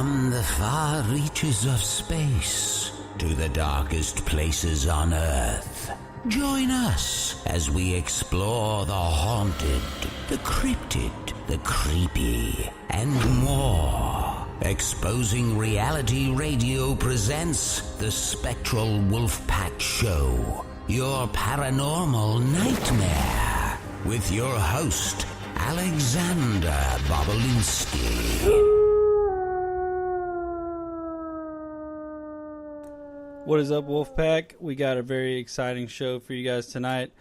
From the far reaches of space to the darkest places on Earth, join us as we explore the haunted, the cryptid, the creepy, and more. Exposing Reality Radio presents The Spectral Wolfpack Show, your paranormal nightmare, with your host, Alexander Bobolinsky. What is up, Wolfpack? We got a very exciting show for you guys tonight.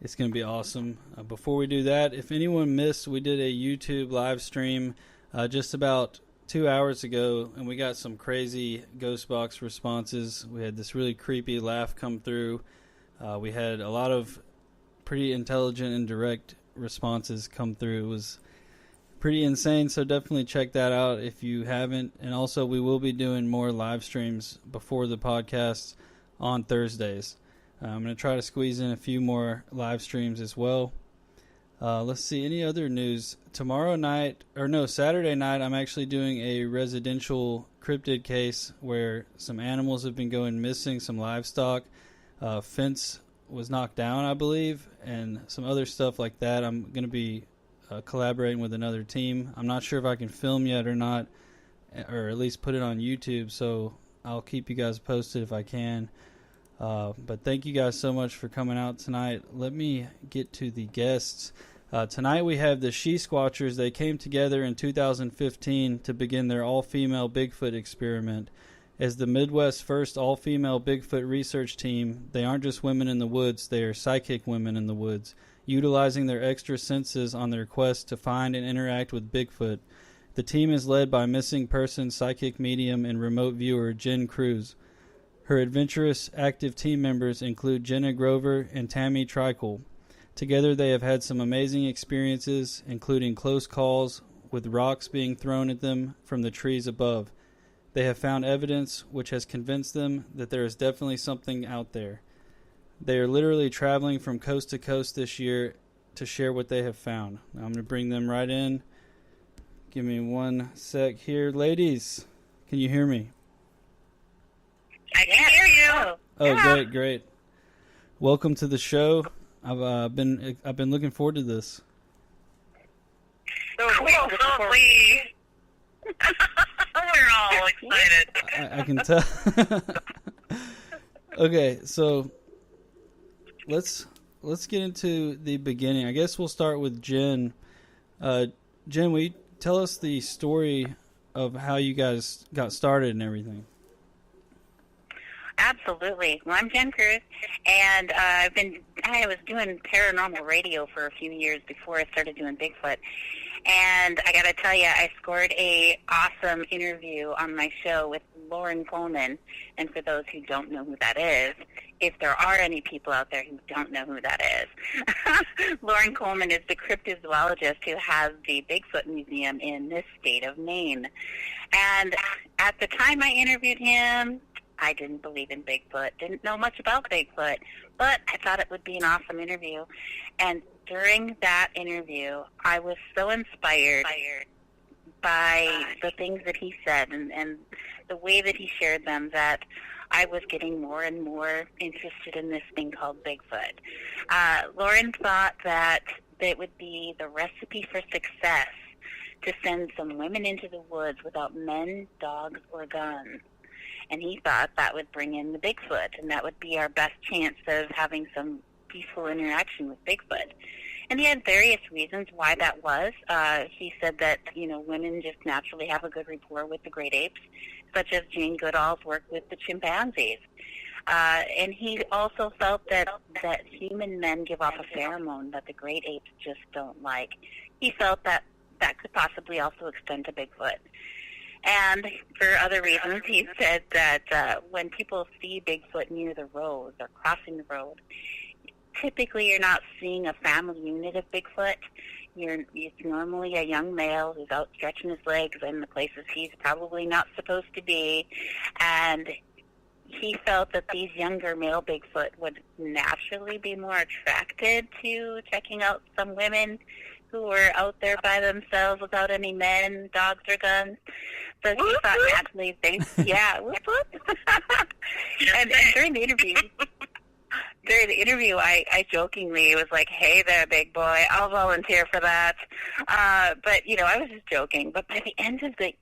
It's going to be awesome. Before we do that, if anyone missed, we did a YouTube live stream just about 2 hours ago, and we got some crazy ghost box responses. We had this really creepy laugh come through. We had a lot of pretty intelligent and direct responses come through. It was pretty insane, so definitely check that out if you haven't. And also, we will be doing more live streams before the podcast on Thursdays. I'm going to try to squeeze in a few more live streams as well. Let's see, any other news? Saturday night, I'm actually doing a residential cryptid case where some animals have been going missing, some livestock. Fence was knocked down, I believe, and some other stuff like that. I'm going to be collaborating with another team. I'm not sure if I can film yet or not, or at least put it on YouTube, so I'll keep you guys posted if I can. But thank you guys so much for coming out tonight. Let me get to the guests. Tonight we have the She-Squatchers. They came together in 2015 to begin their all-female Bigfoot experiment. As the Midwest's first all-female Bigfoot research team, they aren't just women in the woods, they are psychic women in the woods, utilizing their extra senses on their quest to find and interact with Bigfoot. The team is led by missing person psychic medium and remote viewer Jena Kruse. Her adventurous active team members include Jena Grover and Tammy Treichel. Together they have had some amazing experiences, including close calls with rocks being thrown at them from the trees above. They have found evidence which has convinced them that there is definitely something out there. They are literally traveling from coast to coast this year to share what they have found. Now I'm going to bring them right in. Give me one sec here. Ladies, can you hear me? I can hear you. Oh, yeah. Great. Welcome to the show. I've been looking forward to this. So we're all excited. I can tell. Okay, so let's get into the beginning. I guess we'll start with Jen. Jen, will you tell us the story of how you guys got started and everything? Absolutely. Well, I'm Jena Kruse, and I was doing paranormal radio for a few years before I started doing Bigfoot. And I got to tell you, I scored a awesome interview on my show with Loren Coleman. And for those who don't know who that is, if there are any people out there who don't know who that is, Loren Coleman is the cryptozoologist who has the Bigfoot Museum in this state of Maine. And at the time I interviewed him, I didn't believe in Bigfoot, didn't know much about Bigfoot, but I thought it would be an awesome interview. And during that interview, I was so inspired by the things that he said and the way that he shared them that I was getting more and more interested in this thing called Bigfoot. Loren thought that it would be the recipe for success to send some women into the woods without men, dogs, or guns. And he thought that would bring in the Bigfoot, and that would be our best chance of having some peaceful interaction with Bigfoot. And he had various reasons why that was. He said that, women just naturally have a good rapport with the great apes, such as Jane Goodall's work with the chimpanzees. And he also felt that human men give off a pheromone that the great apes just don't like. He felt that could possibly also extend to Bigfoot. And for other reasons, he said that when people see Bigfoot near the road or crossing the road, typically you're not seeing a family unit of Bigfoot. It's normally a young male who's out stretching his legs in the places he's probably not supposed to be. And he felt that these younger male Bigfoot would naturally be more attracted to checking out some women who were out there by themselves without any men, dogs, or guns. So she thought naturally whoop, whoop. And during the interview, I jokingly was like, "Hey there, big boy, I'll volunteer for that." But I was just joking. But by the end of the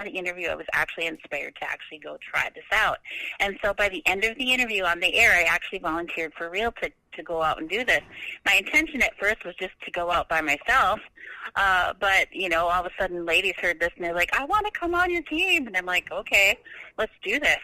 interview, I was actually inspired to actually go try this out. And so by the end of the interview on the air, I actually volunteered for real to go out and do this. My intention at first was just to go out by myself. But all of a sudden, ladies heard this and they're like, "I want to come on your team." And I'm like, "Okay, let's do this."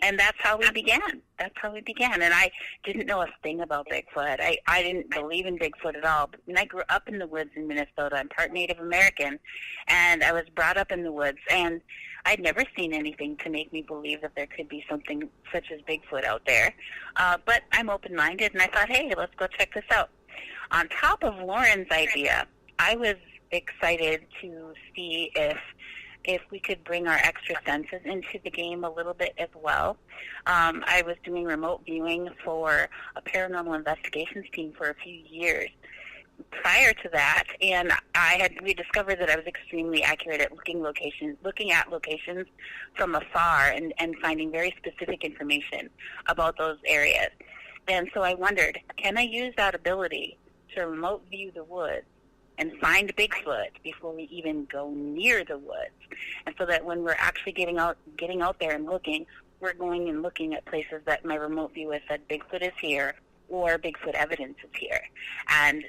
And that's how we began. And I didn't know a thing about Bigfoot. I didn't believe in Bigfoot at all. But I grew up in the woods in Minnesota. I'm part Native American, and I was brought up in the woods. And I'd never seen anything to make me believe that there could be something such as Bigfoot out there. But I'm open-minded, and I thought, hey, let's go check this out. On top of Lauren's idea, I was excited to see if we could bring our extra senses into the game a little bit as well. I was doing remote viewing for a paranormal investigations team for a few years prior to that, and we discovered that I was extremely accurate at looking at locations from afar and finding very specific information about those areas. And so I wondered, can I use that ability to remote view the woods and find Bigfoot before we even go near the woods? And so that when we're actually getting out there and looking, we're going and looking at places that my remote view has said Bigfoot is here or Bigfoot evidence is here. And,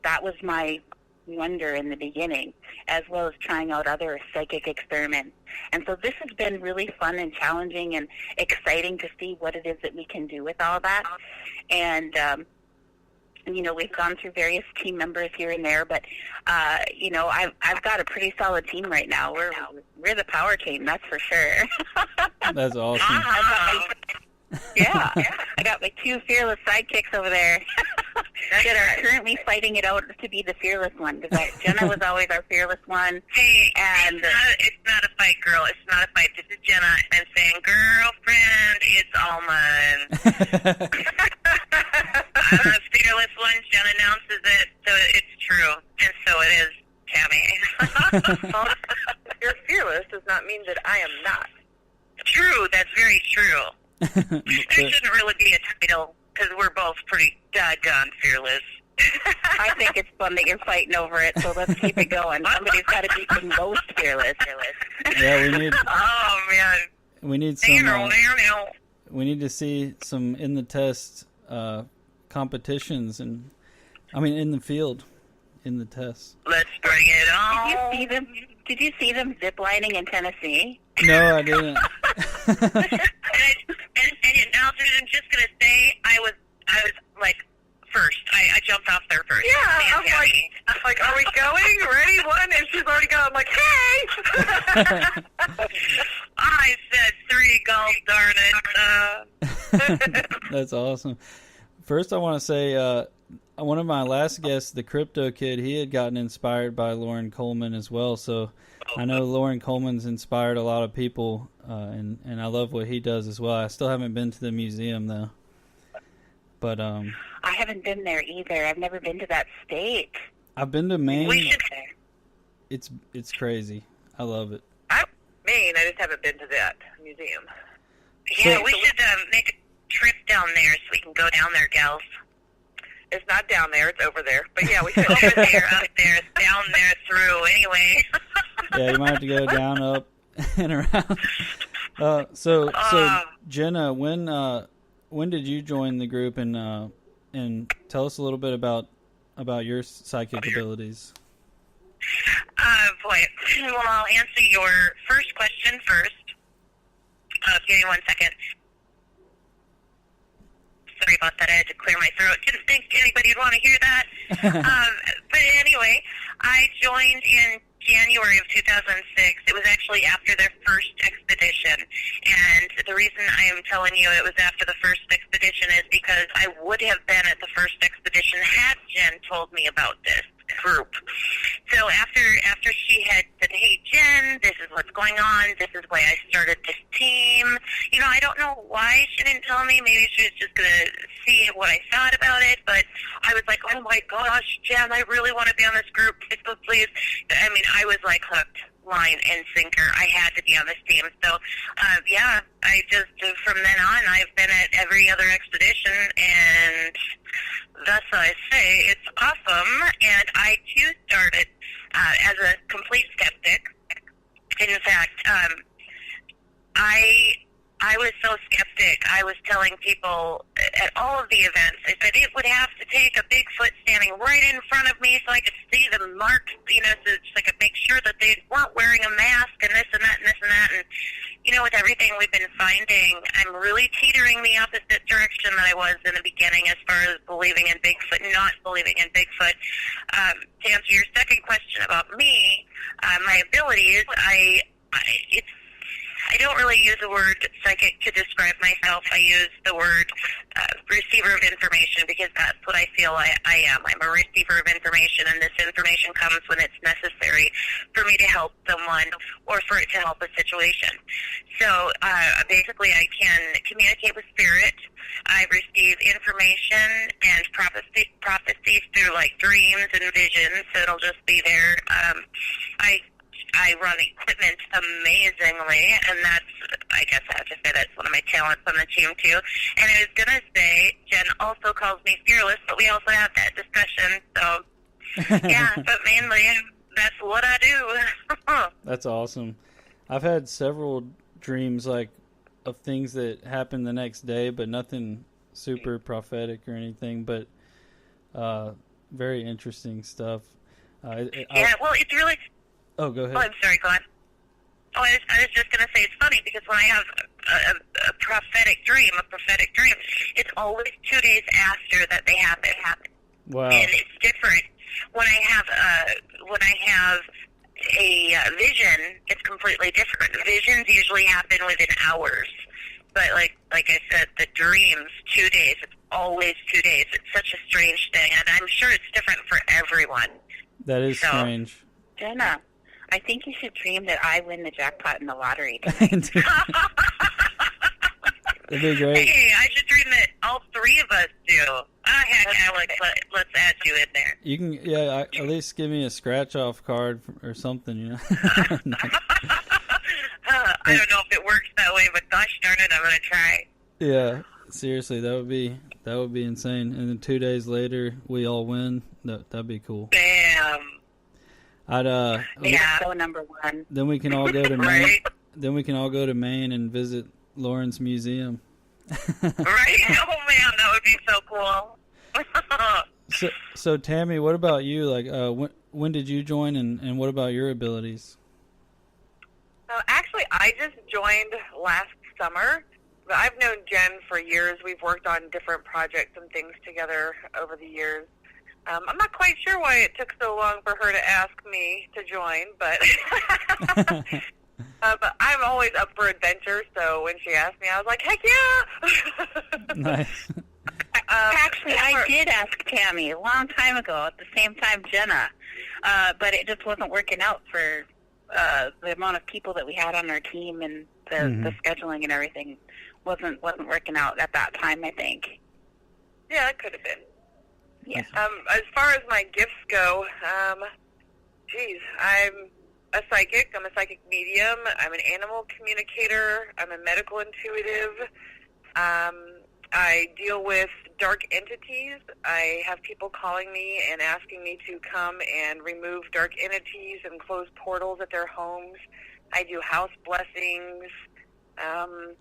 that was my wonder in the beginning, as well as trying out other psychic experiments. And so this has been really fun and challenging and exciting to see what it is that we can do with all that. And, we've gone through various team members here and there, but, I've got a pretty solid team right now. We're the power team, that's for sure. That's awesome. I got my two fearless sidekicks over there that are currently fighting it out to be the fearless one. Because Jena was always our fearless one. Hey, and it's not a fight, girl. It's not a fight. This is Jena. I'm saying, girlfriend, it's all mine. I'm the fearless one. Jena announces it, so it's true. And so it is, Tammy. Well, you're fearless does not mean that I am not. True. That's very true. There shouldn't really be a title, because we're both pretty doggone fearless. I think it's fun that you're fighting over it, so let's keep it going. Somebody's got to be the most fearless. Yeah, we need. Oh man, we need some. We need to see some in the test competitions, and in the field, in the tests. Let's bring it on. Did you see them ziplining in Tennessee? No, I didn't. And I'm just gonna say, I was like first. I jumped off there first. Yeah, I'm like, are we going? Ready? One, and she's already gone. I'm like, hey! I said 3 goals, darn it. That's awesome. First, I want to say one of my last guests, the Crypto Kid, he had gotten inspired by Lauren Coleman as well. So I know Lauren Coleman's inspired a lot of people, and I love what he does as well. I still haven't been to the museum though, but I haven't been there either. I've never been to that state. I've been to Maine. We should. It's crazy. I love it. Maine. I just haven't been to that museum. Yeah, we should make a trip down there so we can go down there, gals. It's not down there. It's over there. But yeah, we should. Over there, up there, down there, through. Anyway. Yeah, you might have to go down, up, and around. So Jena, when did you join the group, and tell us a little bit about your psychic abilities? Boy. Well, I'll answer your first question first. Give me 1 second. Sorry about that. I had to clear my throat. Didn't think anybody would want to hear that. But anyway, I joined in January of 2006. It was actually after their first expedition. And the reason I am telling you it was after the first expedition is because I would have been at the first expedition had Jen told me about this group. So after she had said, hey, Jen, this is what's going on. This is why I started this team. I don't know why she didn't tell me. Maybe she was just going to see what I thought about it, but I was like, oh my gosh, Jen, I really want to be on this group. Please. I mean, I was like hooked, line and sinker. I had to be on this team. So, yeah, I just, from then on, I've been at every other expedition, and thus I say it's awesome. And I, too, started as a complete skeptic. In fact, I was so skeptic. I was telling people at all of the events, I said it would have to take a Bigfoot standing right in front of me so I could see the marks, so I could make sure that they weren't wearing a mask and this and that and this and that. And, with everything we've been finding, I'm really teetering the opposite direction that I was in the beginning as far as believing in Bigfoot, not believing in Bigfoot. To answer your second question about me, my abilities, I don't really use the word psychic to describe myself. I use the word receiver of information because that's what I feel I am. I'm a receiver of information, and this information comes when it's necessary for me to help someone or for it to help a situation. So basically I can communicate with spirit. I receive information and prophecies through like dreams and visions, so it'll just be there. I run equipment amazingly, and I guess I have to say that's one of my talents on the team, too. And I was going to say, Jen also calls me fearless, but we also have that discussion. So, yeah, but mainly that's what I do. That's awesome. I've had several dreams, like, of things that happen the next day, but nothing super prophetic or anything, but very interesting stuff. Well, it's really... Oh, go ahead. Oh, I'm sorry, go on. Oh, I was just going to say it's funny because when I have a prophetic dream, it's always 2 days after that they happen. Wow. And it's different. When I have a vision, it's completely different. Visions usually happen within hours. But like I said, the dreams, 2 days, it's always 2 days. It's such a strange thing, and I'm sure it's different for everyone. That is strange. Jena, I think you should dream that I win the jackpot in the lottery tonight. That'd be great. Hey, I should dream that all three of us do. Heck, Alex, let's add you in there. You can, at least give me a scratch-off card or something, I don't know if it works that way, but gosh darn it, I'm going to try. Yeah, seriously, that would be insane. And then 2 days later, we all win. That'd be cool. Bam. So number one. Then we can all go to Maine. Right? Then we can all go to Maine and visit Lauren's museum. Right? Oh man, that would be so cool. So Tammy, what about you? Like, when did you join, and what about your abilities? Actually, I just joined last summer. But I've known Jen for years. We've worked on different projects and things together over the years. I'm not quite sure why it took so long for her to ask me to join, but but I'm always up for adventure, so when she asked me, I was like, heck yeah! Nice. Actually, I did ask Tammy a long time ago at the same time Jena, but it just wasn't working out for the amount of people that we had on our team, and the scheduling and everything wasn't working out at that time, I think. Yeah, it could have been. Yeah. As far as my gifts go, I'm a psychic. I'm a psychic medium. I'm an animal communicator. I'm a medical intuitive. I deal with dark entities. I have people calling me and asking me to come and remove dark entities and close portals at their homes. I do house blessings. I'm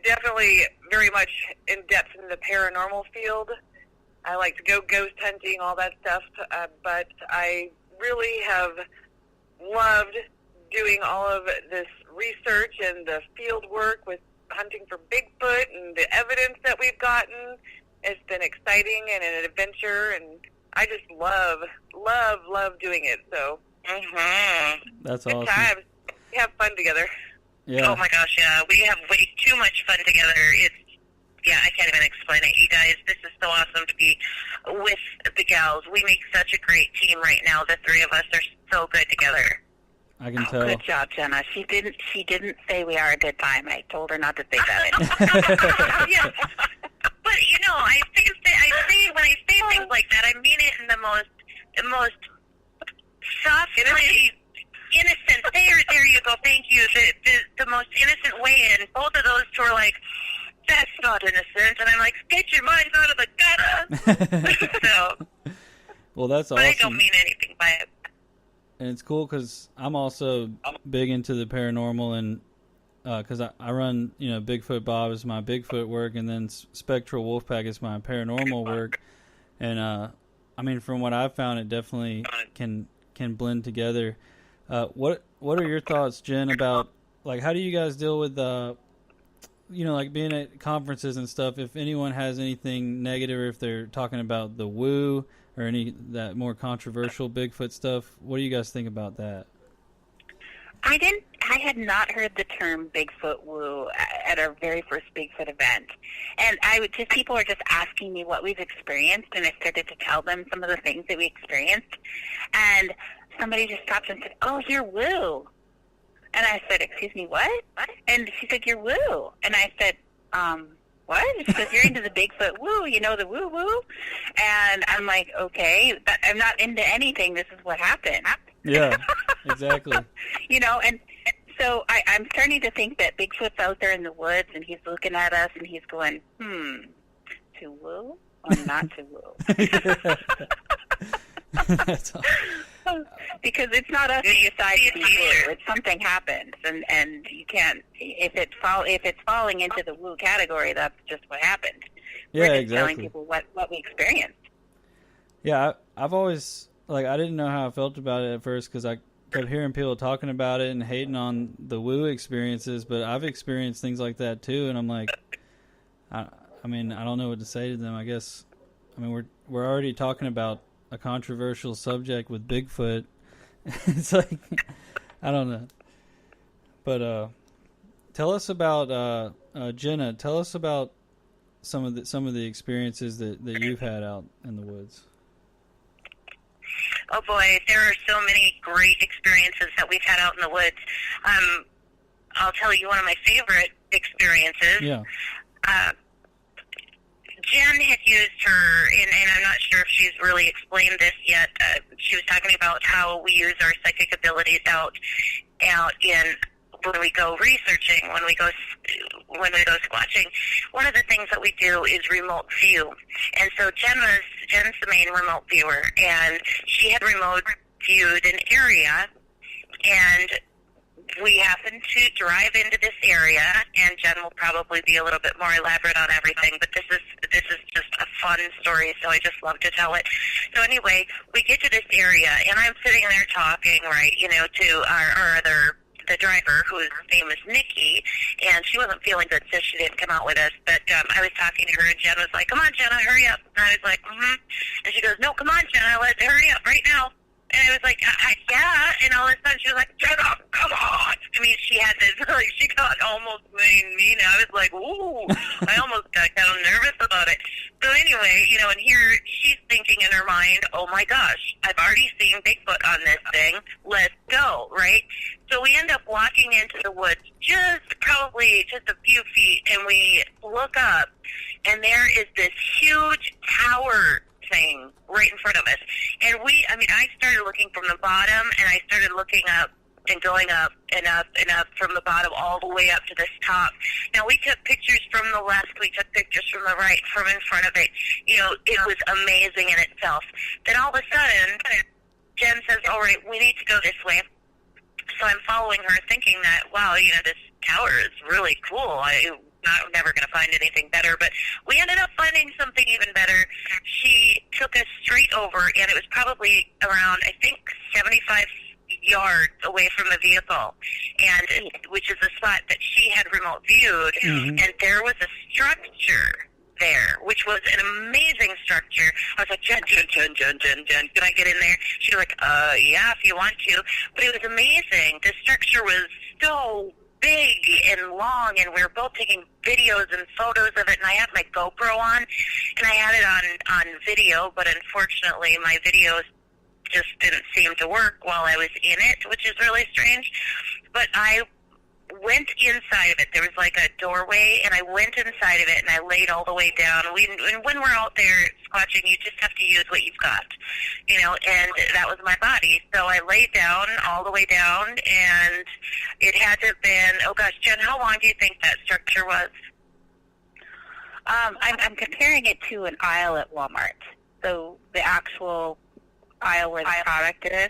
definitely very much in depth in the paranormal field. I like to go ghost hunting, all that stuff, but I really have loved doing all of this research and the field work with hunting for Bigfoot and the evidence that we've gotten. It's been exciting and an adventure, and I just love doing it. So That's good awesome. times. We have fun together. Yeah. Oh my gosh, yeah. We have way too much fun together. I can't even explain it. You guys, this is so awesome to be with the gals. We make such a great team right now. The three of us are so good together. I can tell. Good job, Jena. She didn't say we are a good time. I told her not to say that. Yeah. But, I think most softly innocent. There you go. Thank you. The most innocent way, and both of those two are like, that's not innocent, and I'm like, get your minds out of the gutter. So, well, that's but awesome. I don't mean anything by it. And it's cool because I'm also big into the paranormal, and because I run, Bigfoot Bob is my Bigfoot work, and then Spectral Wolfpack is my paranormal work. And I mean, from what I've found, it definitely can blend together. What are your thoughts, Jen, about like how do you guys deal with like being at conferences and stuff? If anyone has anything negative, or if they're talking about the woo or any that more controversial Bigfoot stuff, what do you guys think about that? I had not heard the term Bigfoot woo at our very first Bigfoot event. And people were just asking me what we've experienced, and I started to tell them some of the things that we experienced. And somebody just stopped and said, "Oh, you're woo." And I said, "Excuse me, what?" And she said, "You're woo." And I said, what? She says, "You're into the Bigfoot woo, the woo-woo." And I'm like, okay, but I'm not into anything. This is what happened. Yeah, exactly. And so I'm starting to think that Bigfoot's out there in the woods, and he's looking at us, and he's going, to woo or not to woo? That's awesome. Because it's not us who decides to be woo. It's something happens, and you can't. If it's falling into the woo category, that's just what happened. Yeah, We're just exactly. telling people what we experienced. Yeah, I've always I didn't know how I felt about it at first because I kept hearing people talking about it and hating on the woo experiences, but I've experienced things like that too, and I'm like, I mean, I don't know what to say to them. I guess, I mean, we're already talking about a controversial subject with Bigfoot. It's like, I don't know. But tell us about Jena. Tell us about some of the experiences that you've had out in the woods. Oh boy, there are so many great experiences that we've had out in the woods. I'll tell you one of my favorite experiences. Yeah. Jen had used her, and I'm not sure if she's really explained this yet. She was talking about how we use our psychic abilities out in when we go researching, when we go squatching. One of the things that we do is remote view, and so Jen's the main remote viewer, and she had remote viewed an area, and we happened to drive into this area, and Jen will probably be a little bit more elaborate on everything, but this is just a fun story, so I just love to tell it. So anyway, we get to this area, and I'm sitting there talking, right, to the driver, whose name is Nikki, and she wasn't feeling good, so she didn't come out with us, but I was talking to her, and Jen was like, "Come on, Jenna, hurry up." And I was like, And she goes, "No, come on, Jenna, let's hurry up right now." And I was like, yeah. And all of a sudden she was like, "Jenna, come on." I mean, she had this, she got almost mean. I was like, ooh, I almost got kind of nervous about it. So anyway, and here she's thinking in her mind, oh my gosh, I've already seen Bigfoot on this thing. Let's go, right? So we end up walking into the woods probably just a few feet, and we look up, and there is this huge tower thing right in front of us. And I started looking from the bottom, and I started looking up and going up and up and up from the bottom all the way up to this top. Now, we took pictures from the left, we took pictures from the right, from in front of it. It was amazing in itself. Then all of a sudden, Jen says, "All right, we need to go this way." So I'm following her, thinking that, wow, this tower is really cool. I'm never going to find anything better, but we ended up finding something even better. She took us straight over, and it was probably around, I think, 75 yards away from the vehicle, and which is a spot that she had remote viewed, and there was a structure there, which was an amazing structure. I was like, Jen, can I get in there? She was like, yeah, if you want to. But it was amazing. The structure was so big and long, and we were both taking videos and photos of it, and I had my GoPro on, and I had it on video, but unfortunately my videos just didn't seem to work while I was in it, which is really strange. But I went inside of it. There was like a doorway, and I went inside of it, and I laid all the way down. When we're out there squatching, you just have to use what you've got, and that was my body. So I laid down, all the way down, and it had to have been, oh gosh, Jen, how long do you think that structure was? I'm comparing it to an aisle at Walmart. So the actual aisle where the product is,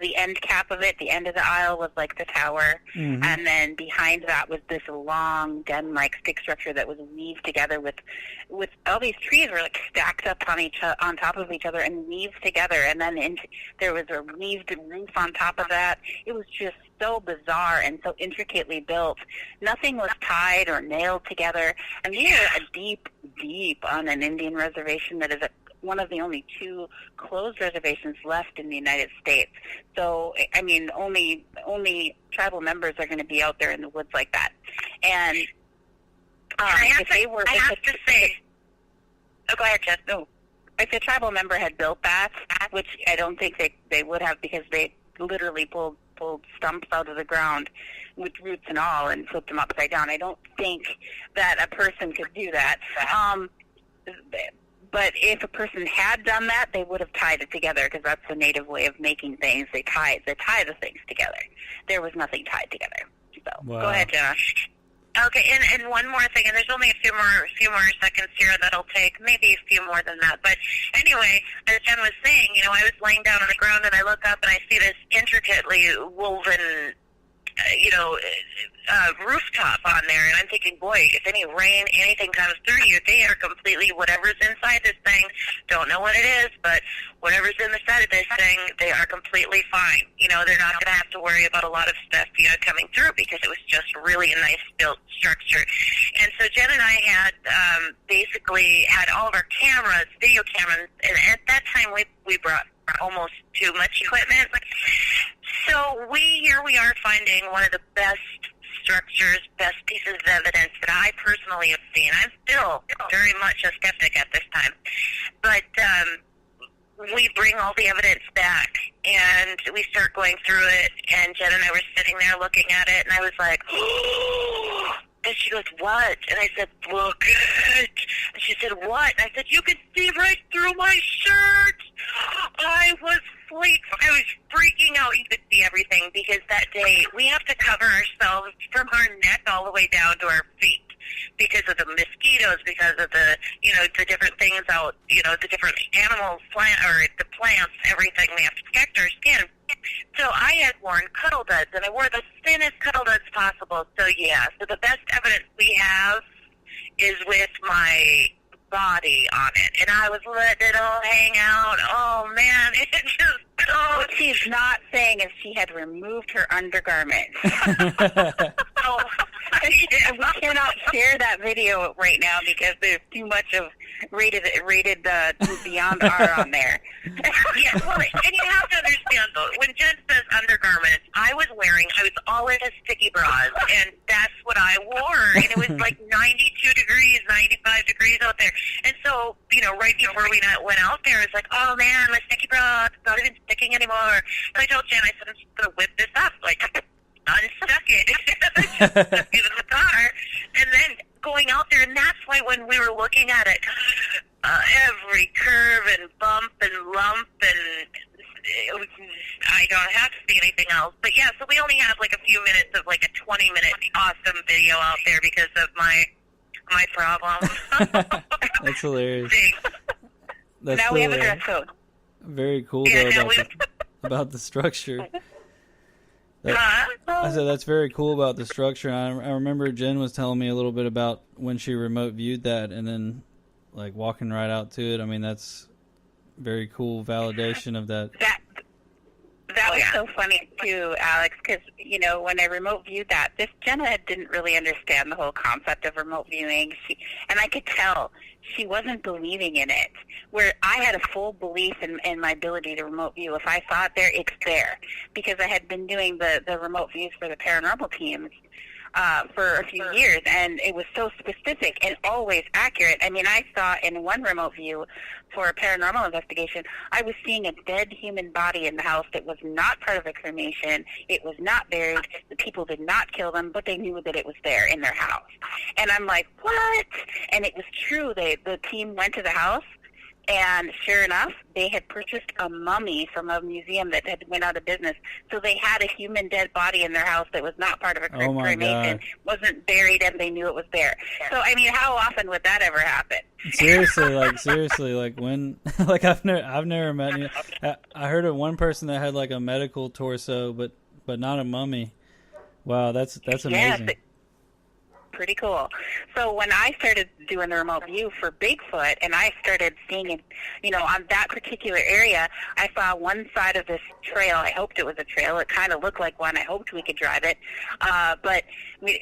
the end cap of it, the end of the aisle was like the tower, and then behind that was this long den-like stick structure that was weaved together with all these trees were like stacked up on top of each other and weaved together, and then there was a weaved roof on top of that. It was just so bizarre and so intricately built. Nothing was tied or nailed together, and we are deep on an Indian reservation that is one of the only 2 closed reservations left in the United States. So, I mean, only tribal members are going to be out there in the woods like that. And I have to say, go ahead, Jess. No, if a tribal member had built that, which I don't think they would have, because they literally pulled stumps out of the ground with roots and all and flipped them upside down. I don't think that a person could do that. But if a person had done that, they would have tied it together, because that's the native way of making things. They tie the things together. There was nothing tied together. So Wow. Go ahead, Josh. Okay, and one more thing, and there's only a few more seconds here that'll take, maybe a few more than that. But anyway, as Jen was saying, I was laying down on the ground, and I look up and I see this intricately woven, rooftop on there, and I'm thinking, boy, if any rain, anything comes through you, they are completely, whatever's inside this thing, don't know what it is, but whatever's inside of this thing, they are completely fine. They're not going to have to worry about a lot of stuff, coming through, because it was just really a nice built structure. And so Jen and I had basically had all of our cameras, video cameras, and at that time we brought almost too much equipment. So here we are finding one of the best structures, best pieces of evidence that I personally have seen. I'm still very much a skeptic at this time. But we bring all the evidence back, and we start going through it, and Jen and I were sitting there looking at it, and I was like, oh. And she goes, what? And I said, look it. And she said, what? And I said, you can see right through my shirt. I was freaking out. You could see everything, because that day we have to cover ourselves from our neck all the way down to our feet, because of the mosquitoes, because of the, the different things out, the different animals, the plants, everything. We have to protect our skin. So I had worn cuddle duds, and I wore the thinnest cuddle duds possible. So yeah, so the best evidence we have is with my body on it, and I was letting it all hang out. Oh man, it just What she's not saying is she had removed her undergarment. We cannot share that video right now because there's too much of rated beyond R on there. Yeah, well, and you have to understand though, when Jen says undergarments, I was all in a sticky bras, and that's what I wore, and it was like 92 degrees, 95 degrees out there, and so, right before we went out there, it's like, oh man, my sticky bra, it's not even sticking anymore. And I told Jen, I said, I'm just going to whip this up, unstuck it, stuck it in the car, and then going out there, and that's why when we were looking at it, every curve and bump and lump, and I don't have to see anything else. But yeah, so we only have a few minutes of a 20-minute awesome video out there because of my problem. That's hilarious. That's now we have a dress code. Very cool though about the structure. I said that's very cool about the structure. I remember Jen was telling me a little bit about when she remote viewed that, and then walking right out to it. I mean, that's very cool validation of that. That was so funny too, Alex, because when I remote viewed that, Jenna didn't really understand the whole concept of remote viewing, and I could tell she wasn't believing in it. Where I had a full belief in my ability to remote view. If I saw it there, it's there, because I had been doing the remote views for the paranormal teams for a few years, and it was so specific and always accurate. I mean, I saw in one remote view for a paranormal investigation, I was seeing a dead human body in the house that was not part of a cremation. It was not buried. The people did not kill them, but they knew that it was there in their house. And I'm like, what? And it was true. The team went to the house, and sure enough, they had purchased a mummy from a museum that had went out of business. So they had a human dead body in their house that was not part of a cremation, wasn't buried, and they knew it was there. So, I mean, how often would that ever happen? Seriously, like when, like I've never met any. I heard of one person that had like a medical torso, but not a mummy. Wow, that's amazing. Yes, pretty cool. So when I started doing the remote view for Bigfoot, and I started seeing it, you know, on that particular area, I saw one side of this trail. I hoped it was a trail. It kind of looked like one. I hoped we could drive it, but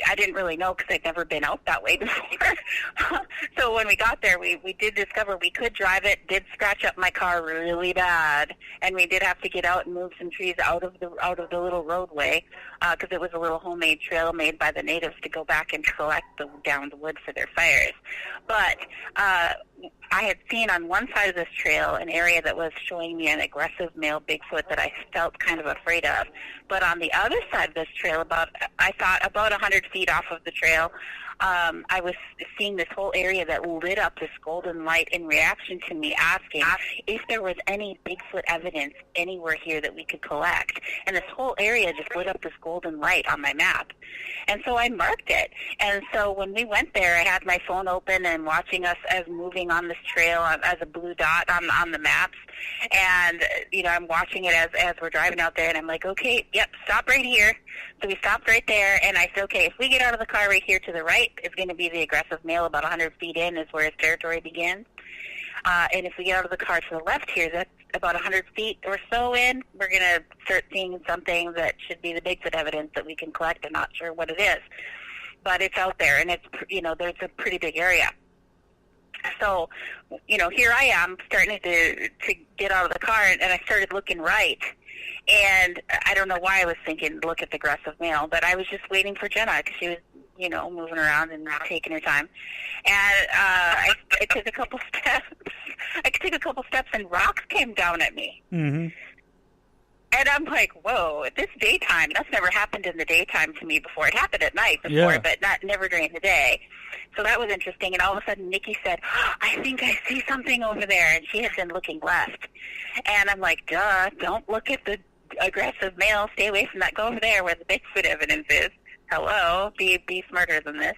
I didn't really know because I'd never been out that way before. So when we got there, we did discover we could drive it. Did scratch up my car really bad, and we did have to get out and move some trees out of the little roadway because it was a little homemade trail made by the natives to go back and collect the downed wood for their fires. But I had seen on one side of this trail an area that was showing me an aggressive male Bigfoot that I felt kind of afraid of. But on the other side of this trail, about 100 feet off of the trail, I was seeing this whole area that lit up this golden light in reaction to me asking if there was any Bigfoot evidence anywhere here that we could collect. And this whole area just lit up this golden light on my map. And so I marked it. And so when we went there, I had my phone open and watching us as moving on this trail as a blue dot on the maps. And, you know, I'm watching it as we're driving out there, and I'm like, okay, yep, stop right here. So we stopped right there, and I said, okay, if we get out of the car right here to the right, it's going to be the aggressive male about 100 feet in is where his territory begins. And if we get out of the car to the left here, that's about 100 feet or so in, we're going to start seeing something that should be the Bigfoot evidence that we can collect. I'm not sure what it is. But it's out there, and it's, you know, there's a pretty big area. So, you know, here I am starting to get out of the car, and I started looking right. And I don't know why I was thinking, look at the aggressive male, but I was just waiting for Jena because she was, you know, moving around and taking her time. And I took a couple steps. I took a couple steps, and rocks came down at me. Mm-hmm. And I'm like, whoa, at this daytime, that's never happened in the daytime to me before. It happened at night before, but never during the day. So that was interesting. And all of a sudden, Nikki said, I think I see something over there. And she had been looking left. And I'm like, duh, don't look at the aggressive male. Stay away from that. Go over there where the Bigfoot evidence is. Hello, be smarter than this.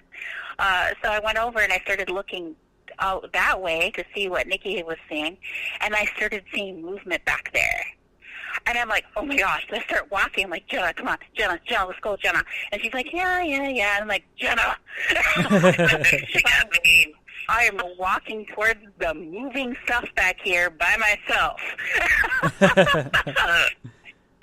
So I went over and I started looking out that way to see what Nikki was seeing. And I started seeing movement back there. And I'm like, oh my gosh. So I start walking. I'm like, Jena, come on. Jena, let's go, Jena. And she's like, yeah. And I'm like, Jena. She got me. I am walking towards the moving stuff back here by myself.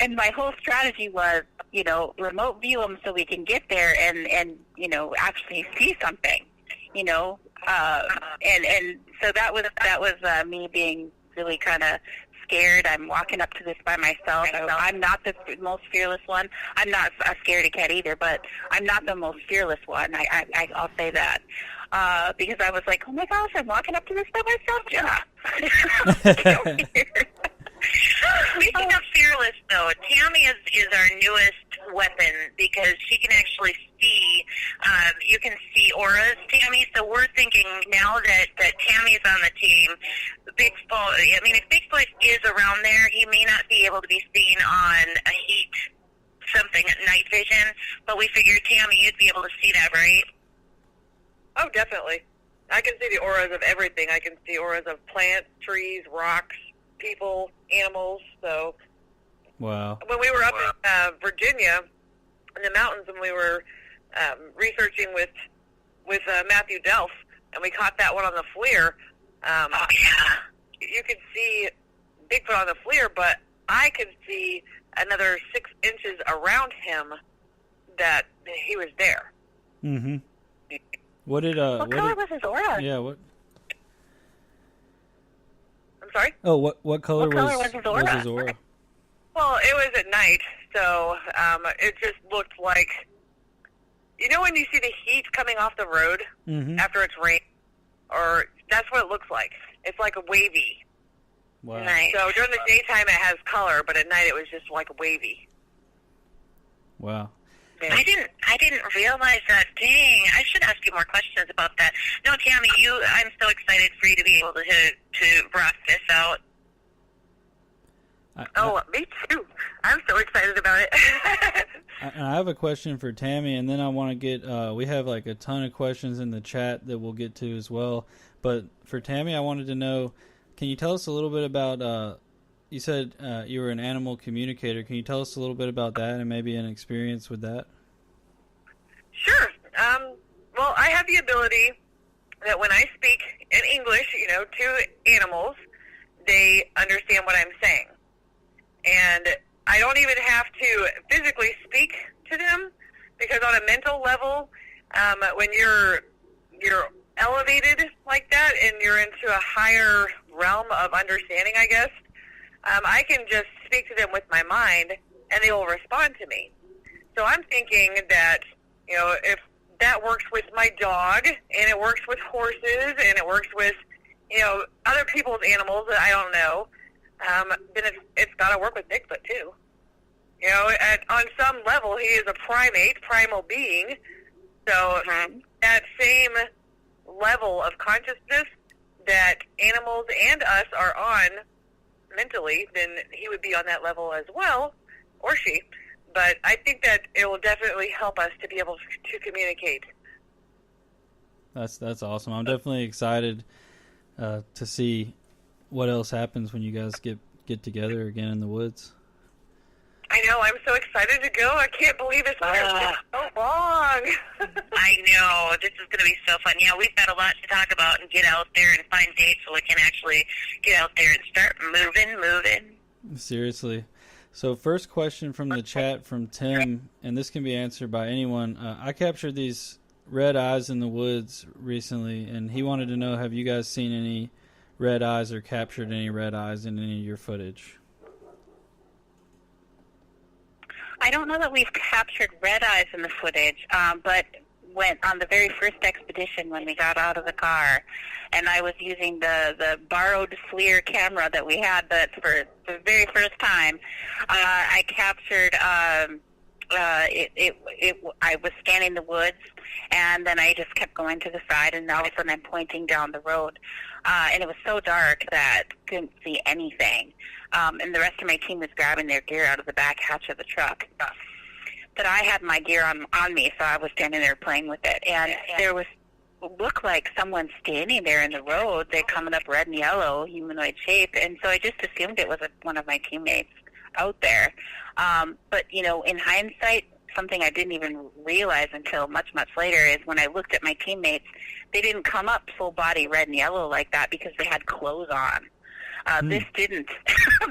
And my whole strategy was, you know, remote view them so we can get there and you know, actually see something, you know. And so that was me being really kind of scared. I'm walking up to this by myself. I'm not the most fearless one. I'm not a scaredy cat either, but I'm not the most fearless one. I'll say that. Because I was like, oh my gosh, I'm walking up to this by myself, Jena. Speaking of fearless, though, Tammy is our newest weapon because she can actually see. You can see auras, Tammy. So we're thinking now that Tammy's on the team, Bigfoot. I mean, if Bigfoot is around there, he may not be able to be seen on a heat something at night vision. But we figured, Tammy, you'd be able to see that, right? Oh, definitely. I can see the auras of everything. I can see auras of plants, trees, rocks, people, animals. So, wow. When we were up in Virginia, in the mountains, and we were researching with Matthew Delph, and we caught that one on the FLIR. You could see Bigfoot on the FLIR, but I could see another 6 inches around him that he was there. Mm-hmm. What color was his aura? Yeah, what? I'm sorry? Oh, what color was his aura? Was his aura? Well, it was at night, so it just looked like, you know when you see the heat coming off the road after it's rained? Or that's what it looks like. It's like a wavy. Wow. Nice. So during the daytime it has color, but at night it was just like wavy. Wow. I didn't realize that. Dang, I should ask you more questions about that. No, Tammy, I'm so excited for you to be able to rock this out. Me too. I'm so excited about it. I have a question for Tammy, and then I want to get, we have like a ton of questions in the chat that we'll get to as well. But for Tammy, I wanted to know, can you tell us a little bit about, you said you were an animal communicator. Can you tell us a little bit about that and maybe an experience with that? Sure. Well, I have the ability that when I speak in English, to animals, they understand what I'm saying. And I don't even have to physically speak to them, because on a mental level, when you're elevated like that and you're into a higher realm of understanding, I guess, I can just speak to them with my mind and they will respond to me. So I'm thinking that, if that works with my dog and it works with horses and it works with, other people's animals that I don't know, then it's got to work with Bigfoot too. On some level, he is a primal being. So that same level of consciousness that animals and us are on mentally, then he would be on that level as well, or she. But I think that it will definitely help us to be able to communicate. That's awesome. I'm definitely excited to see what else happens when you guys get together again in the woods. I know. I'm so excited to go. I can't believe it's been so long. I know. This is going to be so fun. Yeah, we've got a lot to talk about and get out there and find dates so we can actually get out there and start moving. Seriously. So first question from the chat from Tim, and this can be answered by anyone. I captured these red eyes in the woods recently, and he wanted to know, have you guys seen any red eyes or captured any red eyes in any of your footage? I don't know that we've captured red eyes in the footage, but when on the very first expedition when we got out of the car, and I was using the borrowed FLIR camera that we had, but for the very first time, I captured. I was scanning the woods, and then I just kept going to the side, and all of a sudden I'm pointing down the road, and it was so dark that I couldn't see anything. And the rest of my team was grabbing their gear out of the back hatch of the truck. But I had my gear on me, so I was standing there playing with it. And there looked like someone standing there in the road. They're coming up red and yellow, humanoid shape. And so I just assumed it was one of my teammates out there. But, in hindsight, something I didn't even realize until much, much later is when I looked at my teammates, they didn't come up full body red and yellow like that because they had clothes on. This didn't.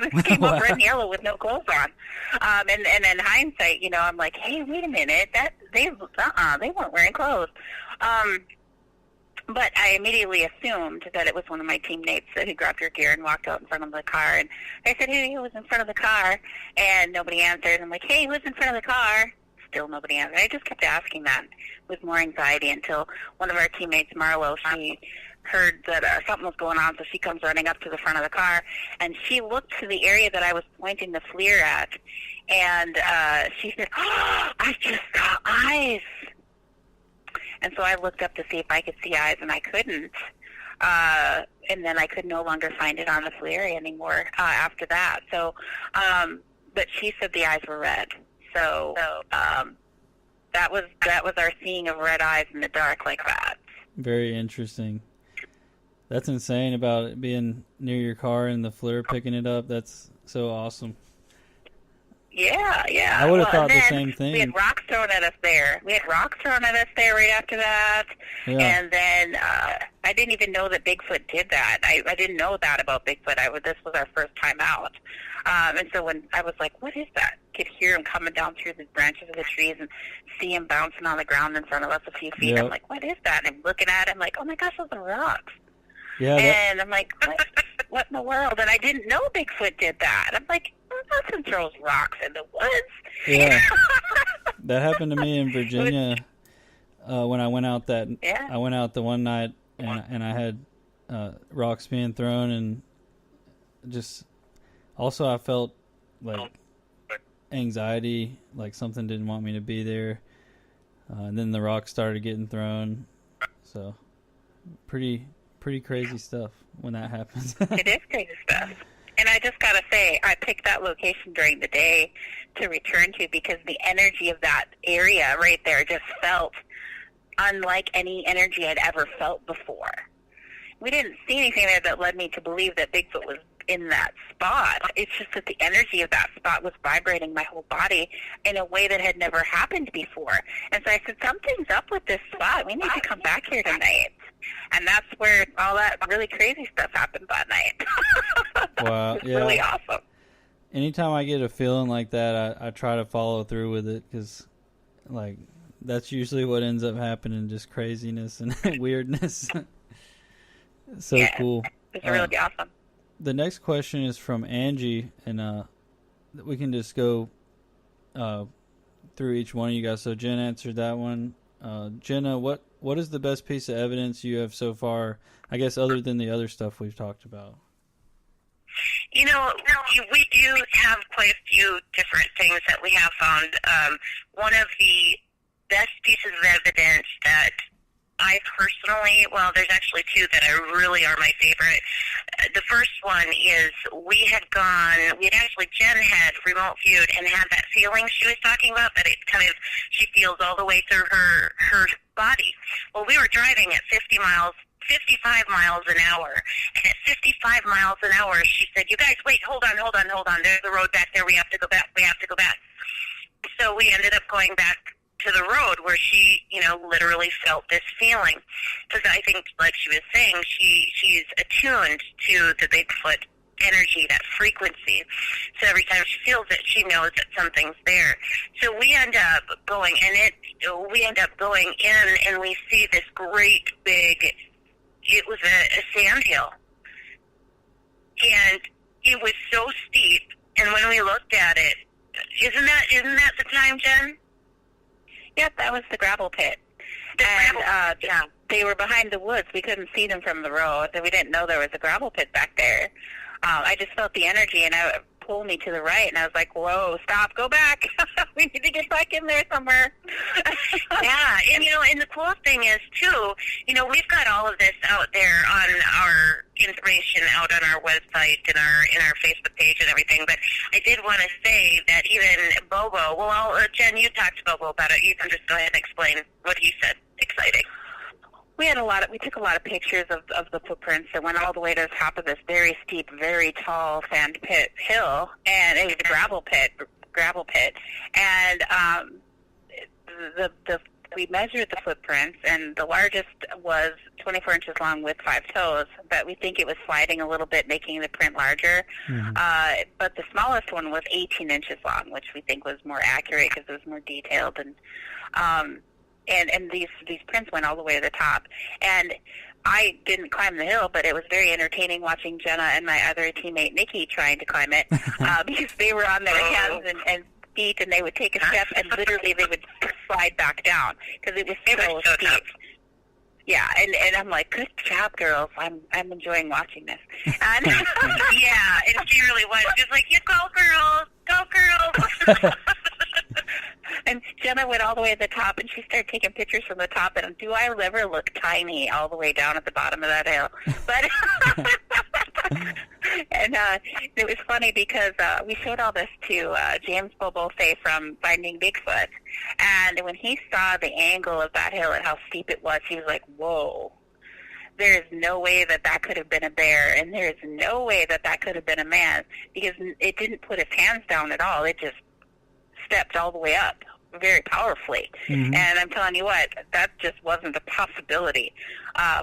This came up red and yellow with no clothes on. And in hindsight, I'm like, hey, wait a minute, they weren't wearing clothes. But I immediately assumed that it was one of my teammates that had grabbed her gear and walked out in front of the car. And I said, hey, who was in front of the car? And nobody answered. I'm like, hey, who's in front of the car? Still nobody answered. I just kept asking that with more anxiety until one of our teammates, Marlo, she heard that something was going on, so she comes running up to the front of the car, and she looked to the area that I was pointing the FLIR at, and she said, oh, I just saw eyes. And so I looked up to see if I could see eyes, and I couldn't. And then I could no longer find it on the FLIR anymore after that. So, but she said the eyes were red. So that was our seeing of red eyes in the dark like that. Very interesting. That's insane about it being near your car and the FLIR picking it up. That's so awesome. Yeah. I would have thought the same thing. We had rocks thrown at us there. Right after that. Yeah. And then I didn't even know that Bigfoot did that. I didn't know that about Bigfoot. This was our first time out. And so when I was like, what is that? Could hear him coming down through the branches of the trees and see him bouncing on the ground in front of us a few feet. Yep. I'm like, what is that? And I'm looking at it. I'm like, oh my gosh, those are rocks. Yeah, and I'm like, what in the world? And I didn't know Bigfoot did that. I'm like, nothing throws rocks in the woods. Yeah. That happened to me in Virginia. when I went out Yeah. I went out the one night and I had rocks being thrown, and just also I felt like anxiety, like something didn't want me to be there, and then the rocks started getting thrown. So pretty crazy stuff when that happens. It is crazy stuff. And I just got to say, I picked that location during the day to return to because the energy of that area right there just felt unlike any energy I'd ever felt before. We didn't see anything there that led me to believe that Bigfoot was in that spot. It's just that the energy of that spot was vibrating my whole body in a way that had never happened before. And so I said, something's up with this spot. We need to come back here tonight. And that's where all that really crazy stuff happened that night. Wow, It was yeah. really awesome. Anytime I get a feeling like that, I try to follow through with it, because like that's usually what ends up happening, just craziness and weirdness. So Yeah, cool. It's really awesome. The next question is from Angie, and we can just go through each one of you guys. So Jen answered that one. Jenna, what is the best piece of evidence you have so far, I guess, other than the other stuff we've talked about? You know, we do have quite a few different things that we have found. One of the best pieces of evidence that I personally, well, there's actually two that really are my favorite. The first one is Jen had remote viewed and had that feeling she was talking about, that it kind of, she feels all the way through her body. Well, we were driving at 55 miles an hour. And at 55 miles an hour, she said, "You guys, wait, hold on. There's the road back there. We have to go back. So we ended up going back to the road where she, literally felt this feeling. Because I think, like she was saying, she's attuned to the Bigfoot energy, that frequency. So every time she feels it, she knows that something's there. So we end up going in, and we see this great big, it was a sand hill. And it was so steep, and when we looked at it, isn't that the time, Jen? Yep, that was the gravel pit. Yeah. They were behind the woods. We couldn't see them from the road, and we didn't know there was a gravel pit back there. I just felt the energy, and it pulled me to the right, and I was like, whoa, stop, go back. We need to get back in there somewhere. Yeah, and the cool thing is, too, we've got all of this out there on our information out on our website and in our Facebook page and everything, but I did want to say that even Bobo, Jen, you talked to Bobo about it. You can just go ahead and explain what he said. Exciting. We took a lot of pictures of the footprints that went all the way to the top of this very steep, very tall sand pit hill, and it was a gravel pit, and we measured the footprints, and the largest was 24 inches long with 5 toes, but we think it was sliding a little bit, making the print larger. Mm-hmm. But the smallest one was 18 inches long, which we think was more accurate because it was more detailed, and these prints went all the way to the top. And I didn't climb the hill, but it was very entertaining watching Jenna and my other teammate Nikki trying to climb it because they were on their hands and feet, and they would take a step and literally they would slide back down because it was so steep. Tough. Yeah, and I'm like, good job, girls. I'm enjoying watching this. And yeah, and she really was. She was like, "You go, girls! And Jenna went all the way to the top, and she started taking pictures from the top. And do I ever look tiny all the way down at the bottom of that hill? But and it was funny because we showed all this to James Bobo from Finding Bigfoot, and when he saw the angle of that hill and how steep it was, he was like, "Whoa." There is no way that could have been a bear, and there is no way that could have been a man, because it didn't put its hands down at all. It just stepped all the way up very powerfully. Mm-hmm. And I'm telling you what, that just wasn't a possibility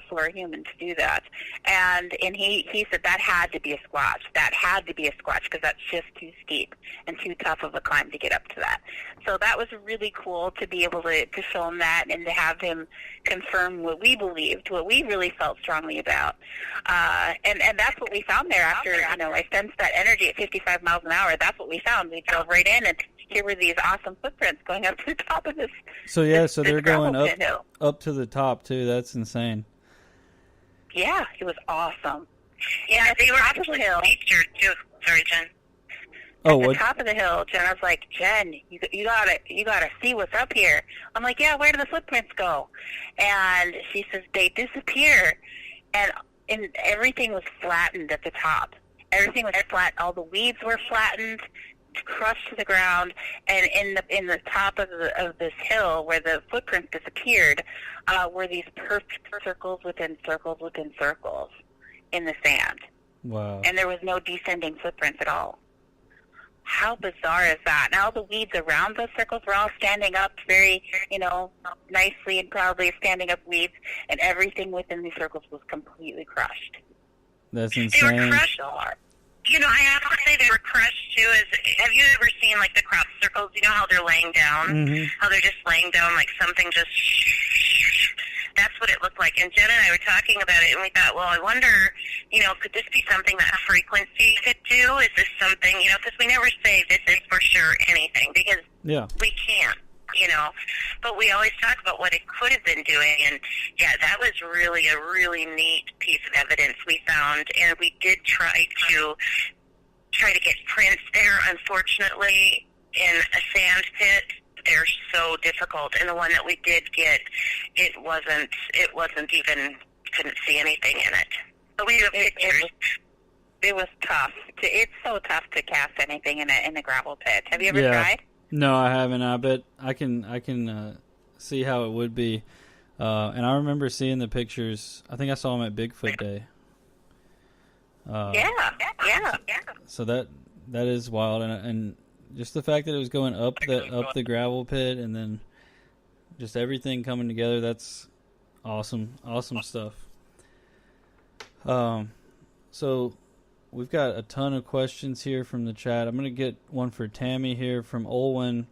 for a human to do that. And he said that had to be a squatch. That had to be a squatch because that's just too steep and too tough of a climb to get up to that. So that was really cool to be able to show him that and to have him confirm what we believed, what we really felt strongly about. And that's what we found there after, I sensed that energy at 55 miles an hour. That's what we found. We drove right in, and here were these awesome footprints going up to the top of this. So so they're going up to the top too. That's insane. Yeah, it was awesome. Yeah, they were actually featured too. Sorry, Jen. At the top of the hill, Jenna's like, Jen, you gotta see what's up here. I'm like, yeah, where do the footprints go? And she says they disappear, and everything was flattened at the top. Everything was flat. All the weeds were flattened, crushed to the ground, and in the top of this hill where the footprints disappeared were these perfect circles within circles within circles in the sand. Wow! And there was no descending footprints at all. How bizarre is that? And all the weeds around those circles were all standing up very, nicely and proudly standing up weeds, and everything within these circles was completely crushed. That's insane. They were crushed. I have to say they were crushed too. Have you ever seen like the crop circles? You know how they're laying down? Mm-hmm. How they're just laying down like something just... That's what it looked like. And Jen and I were talking about it, and we thought, well, I wonder, could this be something that frequency could do? Is this something, because we never say this is for sure anything, because we can't, But we always talk about what it could have been doing, and, yeah, that was really a really neat piece of evidence we found, and we did try to get prints there, unfortunately, in a sand pit. They're so difficult, and the one that we did get, it wasn't even, couldn't see anything in it. But we have pictures. It was tough. It's so tough to cast anything in a gravel pit. Have you ever tried? No, I haven't. I bet I can see how it would be. And I remember seeing the pictures. I think I saw them at Bigfoot Day. Yeah. So that is wild, and just the fact that it was going up the gravel pit, and then just everything coming together, that's awesome stuff. So we've got a ton of questions here from the chat. I'm going to get one for Tammy here from Olwen.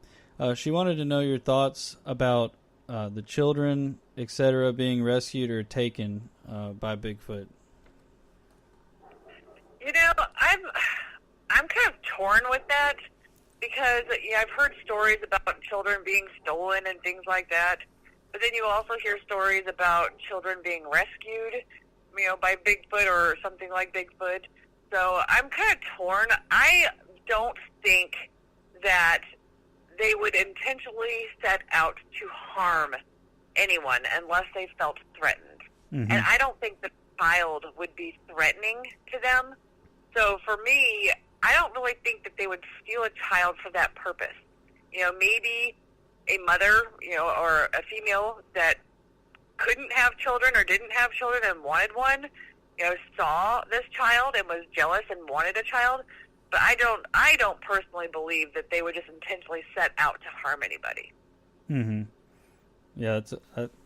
She wanted to know your thoughts about the children, etc., being rescued or taken by Bigfoot. I'm kind of torn with that. Because I've heard stories about children being stolen and things like that, but then you also hear stories about children being rescued, by Bigfoot or something like Bigfoot. So I'm kind of torn. I don't think that they would intentionally set out to harm anyone unless they felt threatened. Mm-hmm. And I don't think the child would be threatening to them. So for me, I don't really think that they would steal a child for that purpose. Maybe a mother, or a female that couldn't have children or didn't have children and wanted one, saw this child and was jealous and wanted a child. But I don't personally believe that they would just intentionally set out to harm anybody. Mm-hmm. Yeah,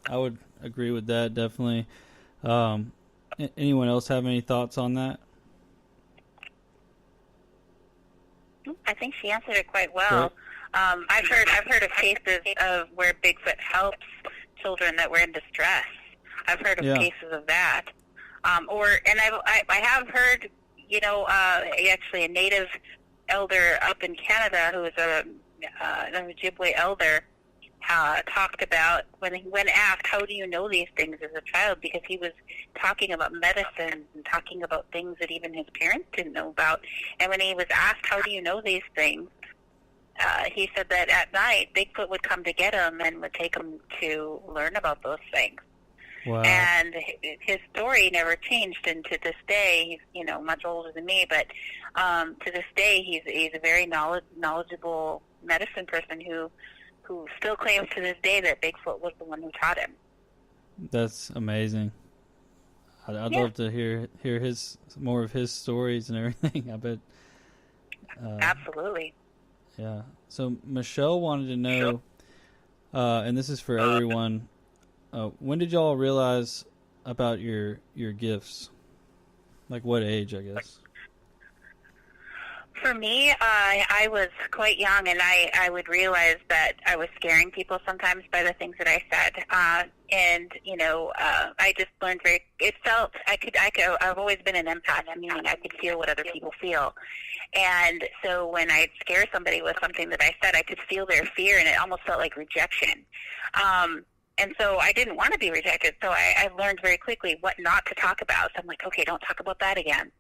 I would agree with that, definitely. Anyone else have any thoughts on that? I think she answered it quite well. I've heard of cases of where Bigfoot helps children that were in distress. I've heard of cases of that. I have heard, actually a native elder up in Canada who is an Ojibwe elder talked about when asked, how do you know these things as a child? Because he was talking about medicine and talking about things that even his parents didn't know about. And when he was asked, how do you know these things? He said that at night, Bigfoot would come to get him and would take him to learn about those things. Wow. And his story never changed. And to this day, he's, much older than me, but to this day, he's a very knowledgeable medicine person who still claims to this day that Bigfoot was the one who taught him. That's amazing. I'd love to hear more of his stories and everything. I bet. Absolutely. Yeah. So Michelle wanted to know, and this is for everyone, when did y'all realize about your gifts? Like what age, I guess? For me, I was quite young, and I would realize that I was scaring people sometimes by the things that I said. And, you know, I just learned I've always been an empath, meaning I could feel what other people feel. And so when I'd scare somebody with something that I said, I could feel their fear, and it almost felt like rejection. And so I didn't want to be rejected, so I learned very quickly what not to talk about. So I'm like, okay, don't talk about that again.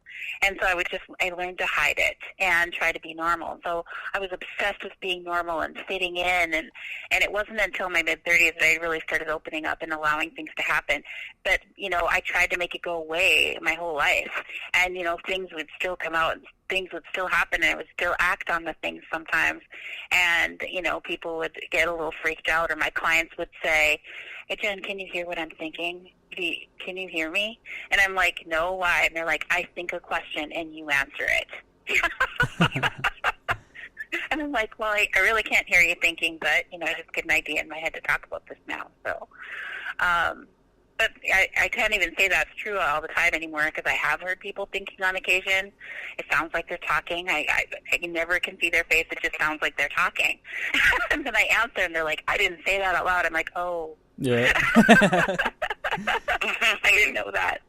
And so I learned to hide it and try to be normal. So I was obsessed with being normal and fitting in, and it wasn't until my mid-30s that I really started opening up and allowing things to happen. But, you know, I tried to make it go away my whole life, and, you know, things would still come out, and things would still happen, and I would still act on the things sometimes. And, you know, people would get a little freaked out, or my clients would say, "Hey, Jen, can you hear what I'm thinking? Can you hear me?" And I'm like, "No, why?" And they're like, "I think a question and you answer it." And I'm like, "Well, I really can't hear you thinking, but, you know, I just get an idea in my head to talk about this now." So, but I can't even say that's true all the time anymore, because I have heard people thinking on occasion. It sounds like they're talking. I never can see their face. It just sounds like they're talking. And then I answer, and they're like, "I didn't say that out loud." I'm like, "Oh." Yeah. I didn't know that.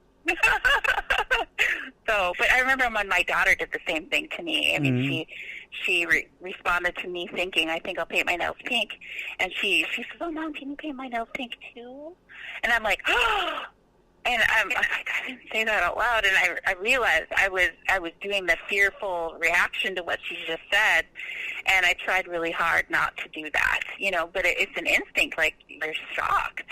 So, but I remember when my daughter did the same thing to me. I mean, she responded to me thinking, "I think I'll paint my nails pink." And she says, "Oh, Mom, can you paint my nails pink too?" And I'm like, "Oh." And I'm like, I didn't say that out loud. And I realized I was doing the fearful reaction to what she just said. And I tried really hard not to do that, you know, but it's an instinct, like they're shocked.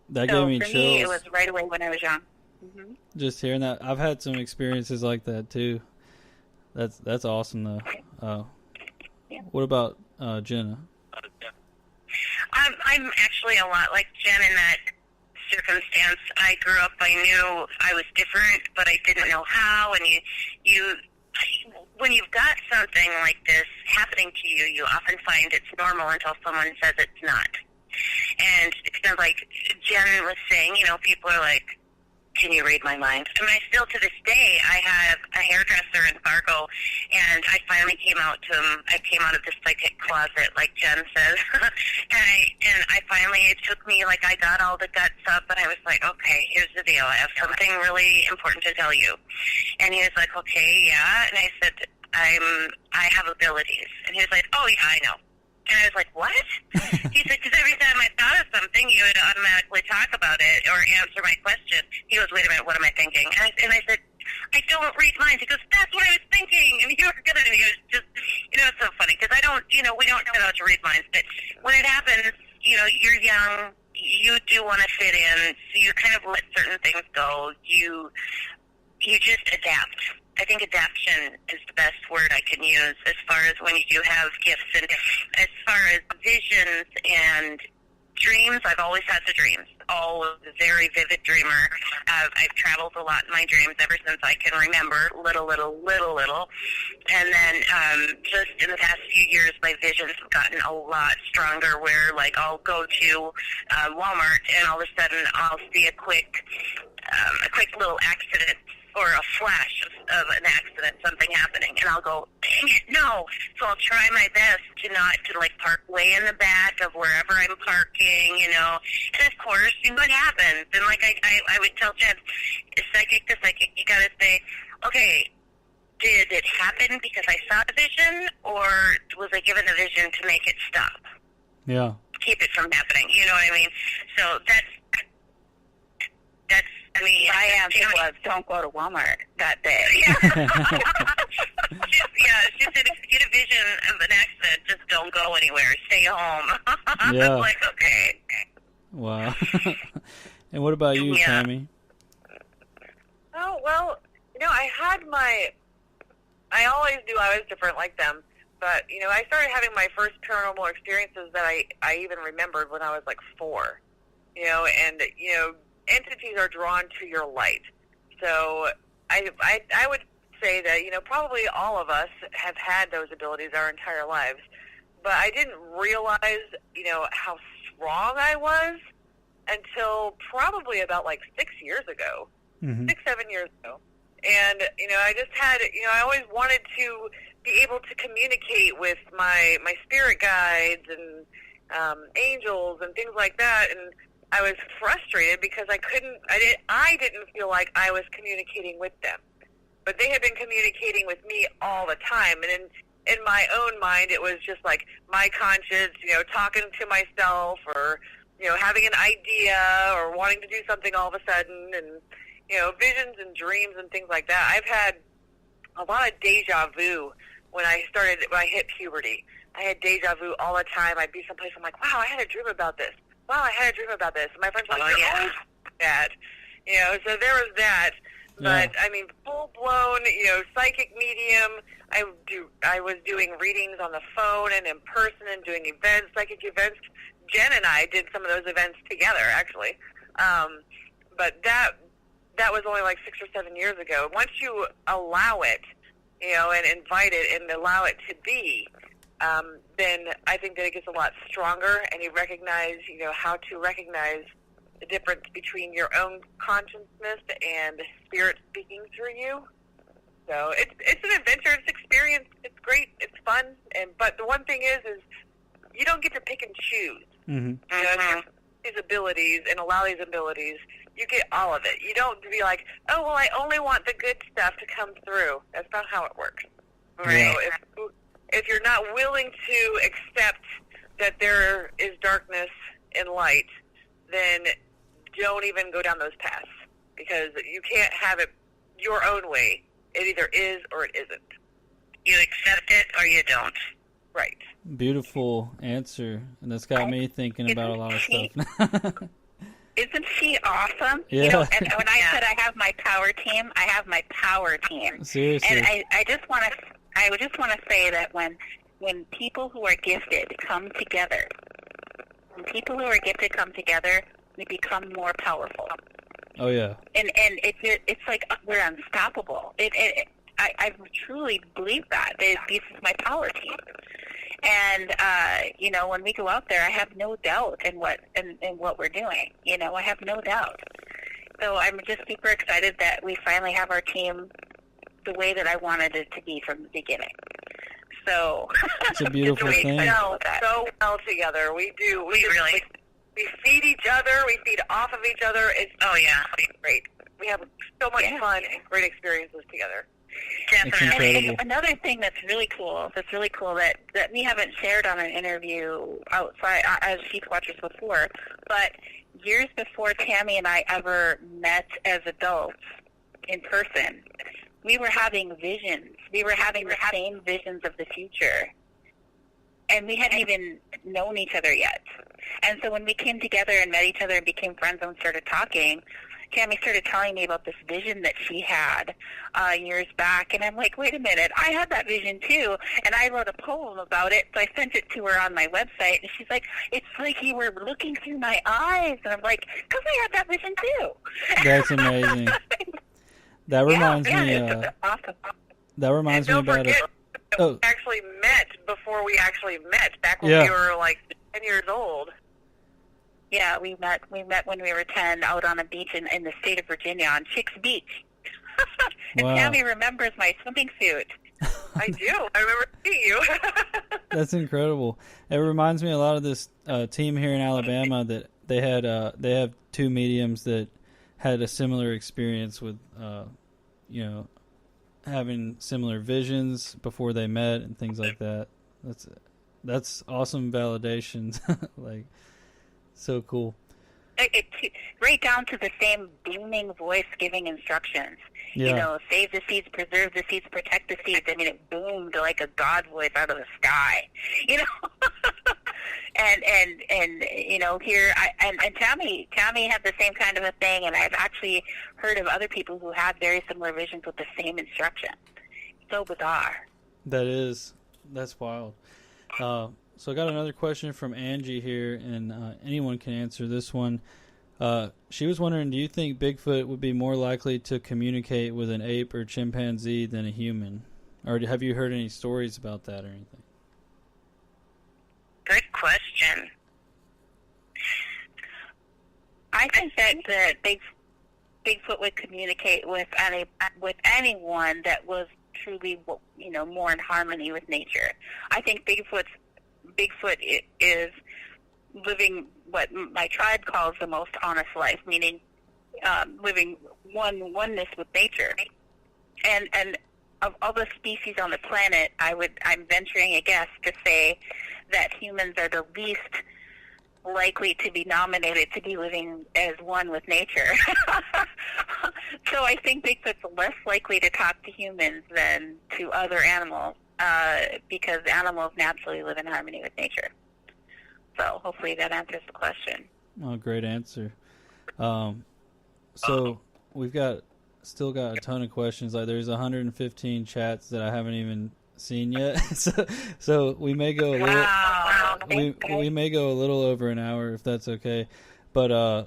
That gave me chills. For me, it was right away when I was young. Mm-hmm. Just hearing that. I've had some experiences like that too. That's awesome though. Yeah. What about Jena? I'm actually a lot like Jen in that circumstance. I grew up, I knew I was different, but I didn't know how. And you when you've got something like this happening to you, you often find it's normal until someone says it's not. And it's kind of like Jen was saying, you know, people are like, "Can you read my mind?" And I still, to this day, I have a hairdresser in Fargo, and I finally came out to him. I came out of the psychic closet, like Jen says. and I finally, it took me, like, I got all the guts up, and I was like, "Okay, here's the deal. I have something really important to tell you." And he was like, "Okay, yeah." And I said, I have abilities. And he was like, "Oh, yeah, I know." And I was like, "What?" He said, "Because every time I thought of something, you would automatically talk about it or answer my question." He goes, "Wait a minute, what am I thinking?" And I said, "I don't read minds." He goes, "That's what I was thinking." And you were good at it. He was just, you know, it's so funny because I don't, you know, we don't set out to read minds. But when it happens, you know, you're young, you do want to fit in, so you kind of let certain things go. You just adapt. I think adaptation is the best word I can use as far as when you do have gifts. And as far as visions and dreams, I've always had the dreams. Always a very vivid dreamer. I've traveled a lot in my dreams ever since I can remember, little. And then just in the past few years, my visions have gotten a lot stronger where, like, I'll go to Walmart and all of a sudden I'll see a quick little accident or a flash of an accident, something happening, and I'll go, "Dang it, no." So I'll try my best to like park way in the back of wherever I'm parking, you know. And of course, what happens? And like I would tell Jen, psychic to psychic, you gotta say, "Okay, did it happen because I saw the vision, or was I given the vision to make it stop?" Yeah. Keep it from happening. You know what I mean? So that's. I mean, my answer was, "Don't go to Walmart that day." Yeah. She said, "If you get a vision of an accident, just don't go anywhere. Stay home." Yeah. I'm like, okay. Wow. And what about you, Tammy? Oh, well, you know, I always knew I was different like them. But, you know, I started having my first paranormal experiences that I even remembered when I was like 4. You know, and, you know, entities are drawn to your light. So I would say that, you know, probably all of us have had those abilities our entire lives. But I didn't realize, you know, how strong I was until probably about like 6 years ago, 6-7 years ago. And, you know, I just had, you know, I always wanted to be able to communicate with my spirit guides and angels and things like that. And I was frustrated because I didn't feel like I was communicating with them. But they had been communicating with me all the time. And in my own mind, it was just like my conscience, talking to myself, or, having an idea or wanting to do something all of a sudden, and, visions and dreams and things like that. I've had a lot of deja vu when I hit puberty. I had deja vu all the time. I'd be someplace, I'm like, wow, I had a dream about this. Wow, I had a dream about this. And my friends were like, you're always that. So there was that. But, I mean, full-blown, psychic medium. I was doing readings on the phone and in person and doing events, psychic events. Jen and I did some of those events together, actually. But that was only like 6 or 7 years ago. Once you allow it, and invite it and allow it to be, then I think that it gets a lot stronger, and you recognize, how to recognize the difference between your own consciousness and spirit speaking through you. So it's an adventurous experience. It's great. It's fun. But the one thing is you don't get to pick and choose. Mm-hmm. These abilities and allow these abilities. You get all of it. You don't be like, oh, well, I only want the good stuff to come through. That's not how it works. Right? So if you're not willing to accept that there is darkness and light, then don't even go down those paths, because you can't have it your own way. It either is or it isn't. You accept it or you don't. Right. Beautiful answer, and that's got me thinking about a lot of stuff. Isn't she awesome? Yeah. And when I said I have my power team, I have my power team. Seriously. And I just want to say that when people who are gifted come together, we become more powerful. Oh yeah. And it's like we're unstoppable. I truly believe that. This is my power team. And when we go out there, I have no doubt in what we're doing. I have no doubt. So I'm just super excited that we finally have our team the way that I wanted it to be from the beginning. So it's a beautiful thing. So well together. We do. We really. We feed each other. We feed off of each other. It's great. We have so much fun and great experiences together. Definitely. And another thing that's really cool that we haven't shared on an interview outside as She-Squatchers before, but years before Tammy and I ever met as adults in person, we were having visions. We were having the same visions of the future. And we hadn't even known each other yet. And so when we came together and met each other and became friends and started talking, Tammy started telling me about this vision that she had years back. And I'm like, wait a minute, I had that vision too. And I wrote a poem about it, so I sent it to her on my website. And she's like, it's like you were looking through my eyes. And I'm like, because I had that vision too. That's amazing. That reminds me. Awesome. That reminds me about it. We actually met before we actually met, back when we were like 10 years old. Yeah, we met when we were 10 out on a beach in the state of Virginia on Chicks Beach. And Tammy remembers my swimming suit. I do. I remember seeing you. That's incredible. It reminds me a lot of this team here in Alabama that they have two mediums that had a similar experience with having similar visions before they met and things like that. That's awesome validation. Like, so cool. Right down to the same booming voice giving instructions. Yeah. Save the seeds, preserve the seeds, protect the seeds. I mean, it boomed like a God voice out of the sky. And here and Tammy had the same kind of a thing, and I've actually heard of other people who had very similar visions with the same instruction. So bizarre. That's wild. So I got another question from Angie here, and anyone can answer this one. She was wondering, do you think Bigfoot would be more likely to communicate with an ape or chimpanzee than a human? Or have you heard any stories about that or anything? Good question. I think that Bigfoot would communicate with anyone that was truly, more in harmony with nature. I think Bigfoot is living what my tribe calls the most honest life, meaning living oneness with nature. And of all the species on the planet, I'm venturing a guess to say that humans are the least likely to be nominated to be living as one with nature. So I think Bigfoot's less likely to talk to humans than to other animals, because animals naturally live in harmony with nature. So hopefully that answers the question. Oh, great answer. So we've still got a ton of questions. Like, there's 115 chats that I haven't even seen yet. so we may go a little, we may go a little over an hour if that's okay. But I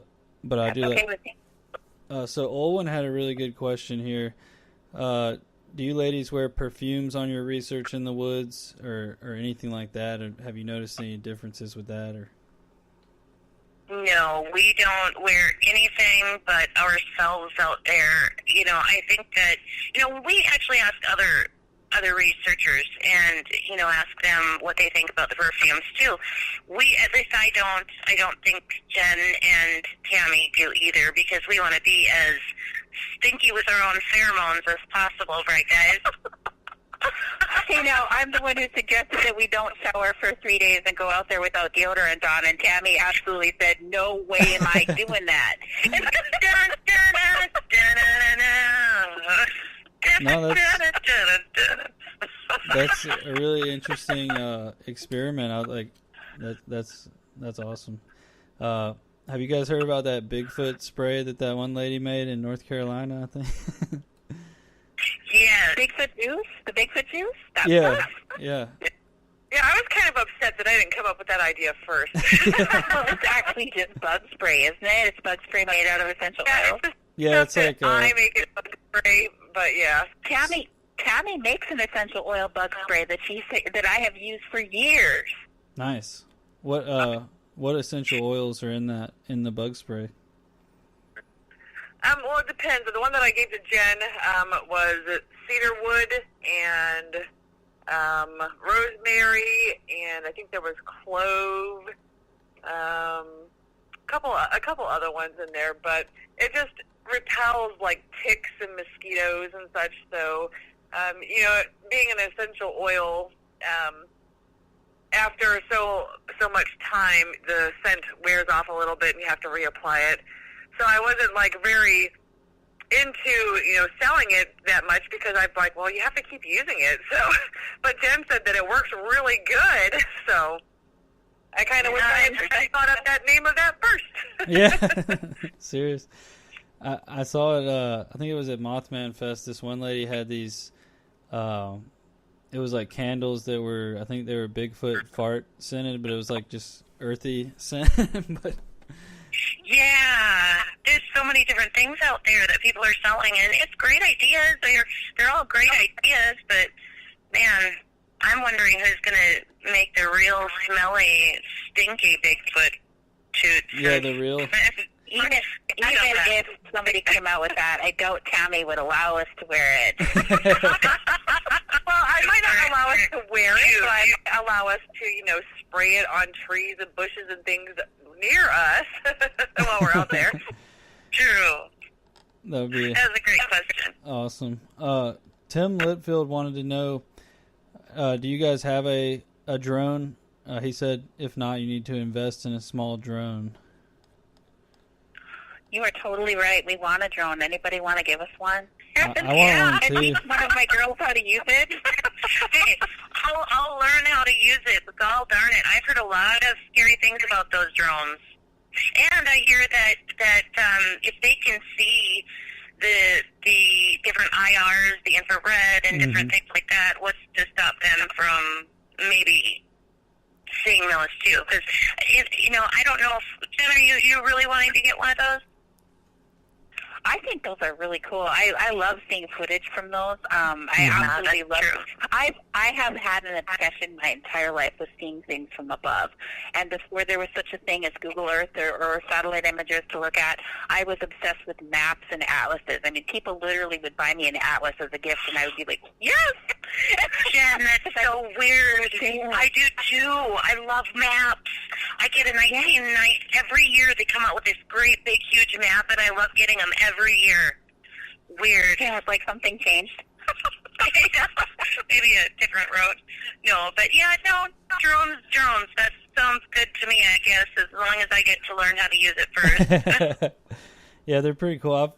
do okay like. with me. So Olwen had a really good question here. Do you ladies wear perfumes on your research in the woods or anything like that? Or have you noticed any differences with that? Or No, we don't wear anything but ourselves out there. You know, I think that, you know, we actually ask other researchers and, you know, ask them what they think about the perfumes too. At least I don't think Jen and Tammy do either, because we want to be as stinky with our own pheromones as possible, right guys? You know, I'm the one who suggested that we don't shower for 3 days and go out there without deodorant on, and Tammy absolutely said, no way am I doing that. No, that's a really interesting experiment. I like that's awesome. Have you guys heard about that Bigfoot spray that one lady made in North Carolina, I think? Yeah. Bigfoot juice? The Bigfoot juice? That Yeah. stuff? Yeah. Yeah, I was kind of upset that I didn't come up with that idea first. Well, it's actually just bug spray, isn't it? It's bug spray made out of essential oil. Yeah, it's like I make it bug spray, but yeah. Tammy makes an essential oil bug spray that I have used for years. nice. What essential oils are in the bug spray? Well, it depends. The one that I gave to Jen was cedarwood and rosemary, and I think there was clove. A couple other ones in there, but it just repels like ticks and mosquitoes and such. So, you know, being an essential oil, after so much time, the scent wears off a little bit, and you have to reapply it. So I wasn't like very into, you know, selling it that much, because I'm like, well, you have to keep using it. So, but Jen said that it works really good. So I kind of wish I had thought of that name of that first. Yeah. Serious. I saw it, I think it was at Mothman Fest. This one lady had these, it was like candles that were, I think they were Bigfoot fart scented, but it was like just earthy scent. But Yeah, there's so many different things out there that people are selling, and it's great ideas. They're all great ideas, but man, I'm wondering who's gonna make the real smelly, stinky Bigfoot toots. yeah, the real. Even if somebody came out with that, I doubt Tammy would allow us to wear it. Well, I might not allow us to wear it, but I allow us to, you know, spray it on trees and bushes and things near us while we're out there. True. That would be That was a great question. awesome. Tim Litfield wanted to know, do you guys have a drone? He said, if not, you need to invest in a small drone. You are totally right. We want a drone. Anybody want to give us one? I want one And too. teach one of my girls how to use it. Hey, I'll learn how to use it, but god darn it, I've heard a lot of scary things about those drones. And I hear that if they can see the different IRs, the infrared, and different things like that, what's to stop them from maybe seeing those too? Because, you know, I don't know if, Jen, are you really wanting to get one of those? I think those are really cool. I love seeing footage from those. I absolutely love true. it. I have had an obsession my entire life with seeing things from above. And before there was such a thing as Google Earth or satellite images to look at, I was obsessed with maps and atlases. I mean, people literally would buy me an atlas as a gift, and I would be like, yes! Jen, that's so weird. I do too. I love maps. I get a 1990. Every year they come out with this great, big, huge map, and I love getting them every year. Weird. Yeah, it's like something changed. Maybe a different road. No, but yeah, no, drones. That sounds good to me, I guess, as long as I get to learn how to use it first. Yeah, they're pretty cool. I've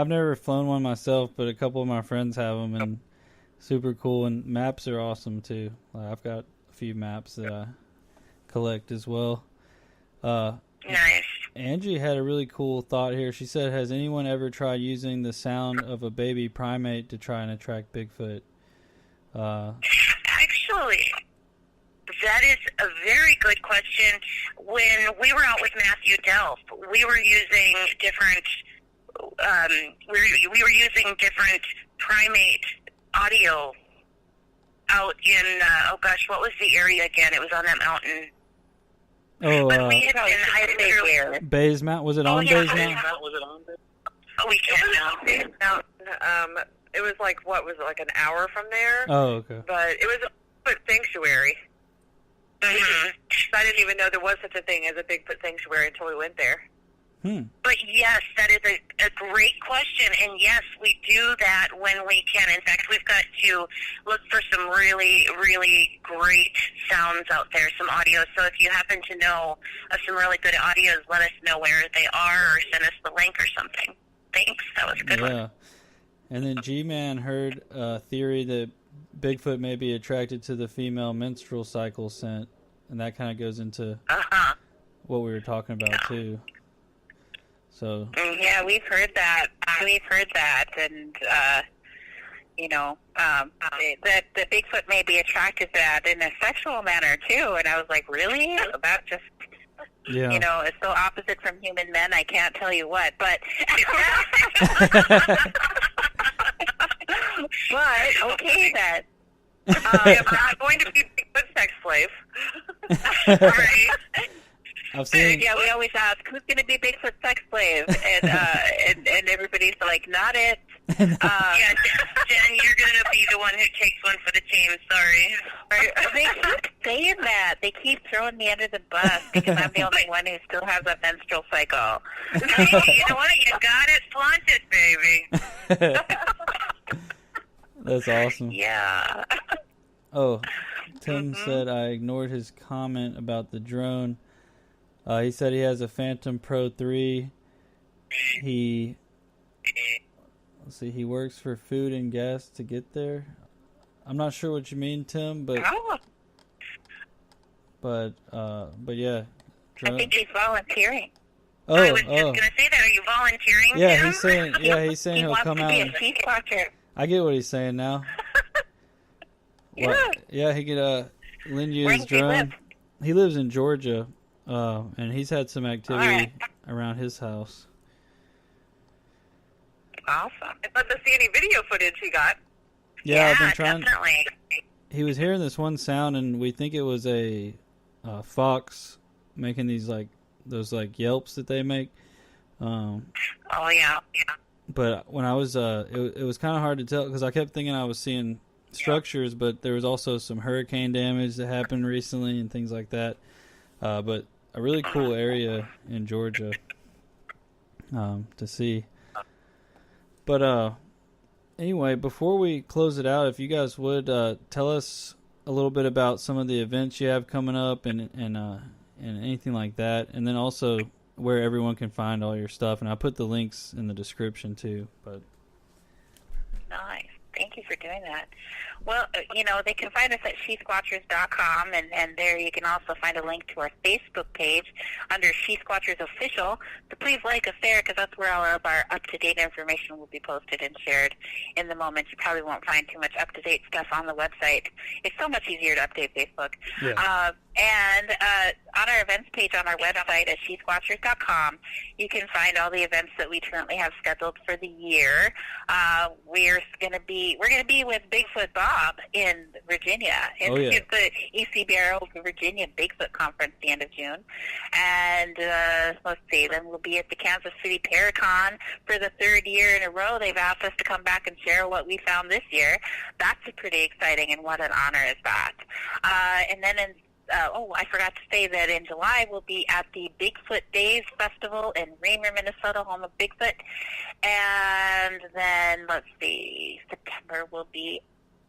never flown one myself, but a couple of my friends have them, and super cool. And maps are awesome too. I've got a few maps that I collect as well. Nice. Angie had a really cool thought here. She said, has anyone ever tried using the sound of a baby primate to try and attract Bigfoot? Actually, that is a very good question. When we were out with Matthew Delph, we were using different we were using different primate audio out in what was the area again? It was on that mountain. Oh, but we had been hiding through Bays Mountain? Was it on Bays Mountain? Oh, we can't now. Bays Mountain, it was like, an hour from there? Oh, okay. But it was a Bigfoot sanctuary. Mm-hmm. I didn't even know there was such a thing as a Bigfoot sanctuary until we went there. But yes, that is a great question, and yes, we do that when we can. In fact, we've got to look for some really, really great sounds out there, some audio. So if you happen to know of some really good audios, let us know where they are or send us the link or something. Thanks. That was a good one. Yeah. And then G-Man heard a theory that Bigfoot may be attracted to the female menstrual cycle scent, and that kind of goes into what we were talking about, too. So yeah, we've heard that. And the Bigfoot may be attracted to that in a sexual manner too. And I was like, really? That just, is so opposite from human men. I can't tell you what, but but okay then. I'm not going to be a Bigfoot sex slave. Right. I've seen. Yeah, we always ask who's going to be Bigfoot sex slave, and everybody's like, not it. Yeah, Jen, you're going to be the one who takes one for the team. Sorry. They keep saying that. They keep throwing me under the bus because I'm the only one who still has a menstrual cycle. Hey, you know what? You got it. Flaunt it, baby. That's awesome. Yeah. Oh, Tim said I ignored his comment about the drone. He said he has a Phantom Pro 3. He works for food and gas to get there. I'm not sure what you mean, Tim, but yeah. I think he's volunteering. I was just going to say that. Are you volunteering? Yeah, Tim? he's saying he'll wants come to out. be a She-Squatcher. I get what he's saying now. Yeah, he could lend you his drone. Live? He lives in Georgia, and he's had some activity around his house. Awesome. I'd love to see any video footage he got. Yeah, I've been trying. Definitely. He was hearing this one sound, and we think it was a fox making these those yelps that they make. Oh yeah. But when I was, it was kind of hard to tell because I kept thinking I was seeing structures, but there was also some hurricane damage that happened recently and things like that. But a really cool area in Georgia to see. But anyway, before we close it out, if you guys would tell us a little bit about some of the events you have coming up and anything like that, and then also where everyone can find all your stuff. And I put the links in the description too. But nice. Thank you for doing that. Well, they can find us at She-Squatchers.com, and there you can also find a link to our Facebook page under She-Squatchers Official. So please like us there because that's where all of our up-to-date information will be posted and shared in the moment. You probably won't find too much up-to-date stuff on the website. It's so much easier to update Facebook. yeah. And on our events page on our website at She-Squatchers.com, you can find all the events that we currently have scheduled for the year. We're going to be with Bigfoot Bob in Virginia. It's the ECBRO Virginia Bigfoot Conference at the end of June. And let's see, then we'll be at the Kansas City Paracon for the third year in a row. They've asked us to come back and share what we found this year. That's pretty exciting, and what an honor is that. And then in I forgot to say that in July we'll be at the Bigfoot Days Festival in Raymer, Minnesota, home of Bigfoot. And then, let's see, September we'll be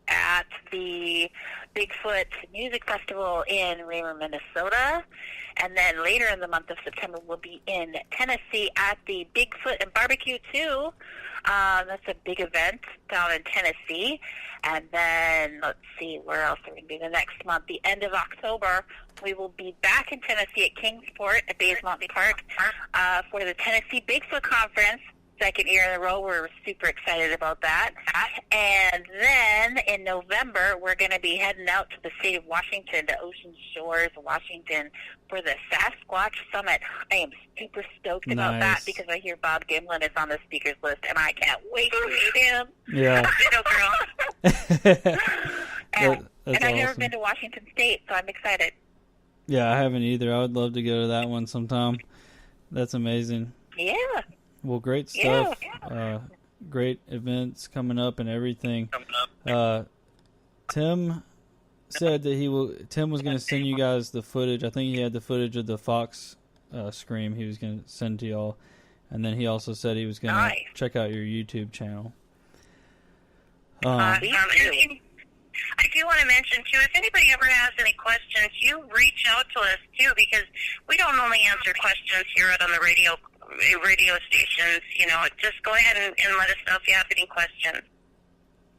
at the Bigfoot Music Festival in Raymer, Minnesota. And then later in the month of September, we'll be in Tennessee at the Bigfoot and Barbecue 2. That's a big event down in Tennessee. And then, let's see, where else are we going to be the next month? The end of October, we will be back in Tennessee at Kingsport at Bays Mountain Park for the Tennessee Bigfoot Conference. Second year in a row. We're super excited about that. And then in November, we're going to be heading out to the state of Washington, to Ocean Shores, Washington, for the Sasquatch Summit. I am super stoked about that because I hear Bob Gimlin is on the speakers list, and I can't wait to meet him. Yeah. Girl. and I've awesome. never been to Washington State, so I'm excited. Yeah, I haven't either. I would love to go to that one sometime. That's amazing. Yeah. Well, great stuff. Great events coming up and everything. Tim said that Tim was going to send you guys the footage. I think he had the footage of the fox scream he was going to send to y'all. And then he also said he was going to check out your YouTube channel. I do want to mention, too, if anybody ever has any questions, you reach out to us, too, because we don't only answer questions here on the radio stations. Just go ahead and let us know if you have any questions.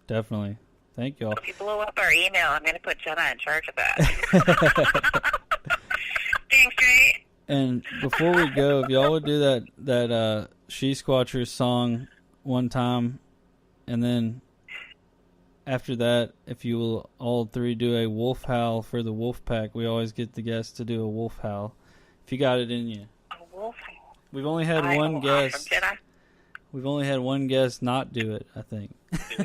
Definitely. Thank y'all. If you blow up our email, I'm going to put Jena in charge of that. Thanks, Ray. And before we go, if y'all would do that She-Squatchers song one time, and then after that, if you will all three do a wolf howl for the wolf pack, we always get the guests to do a wolf howl. If you got it in you. A wolf howl. We've only had one guest. We've only had one guest not do it, I think. So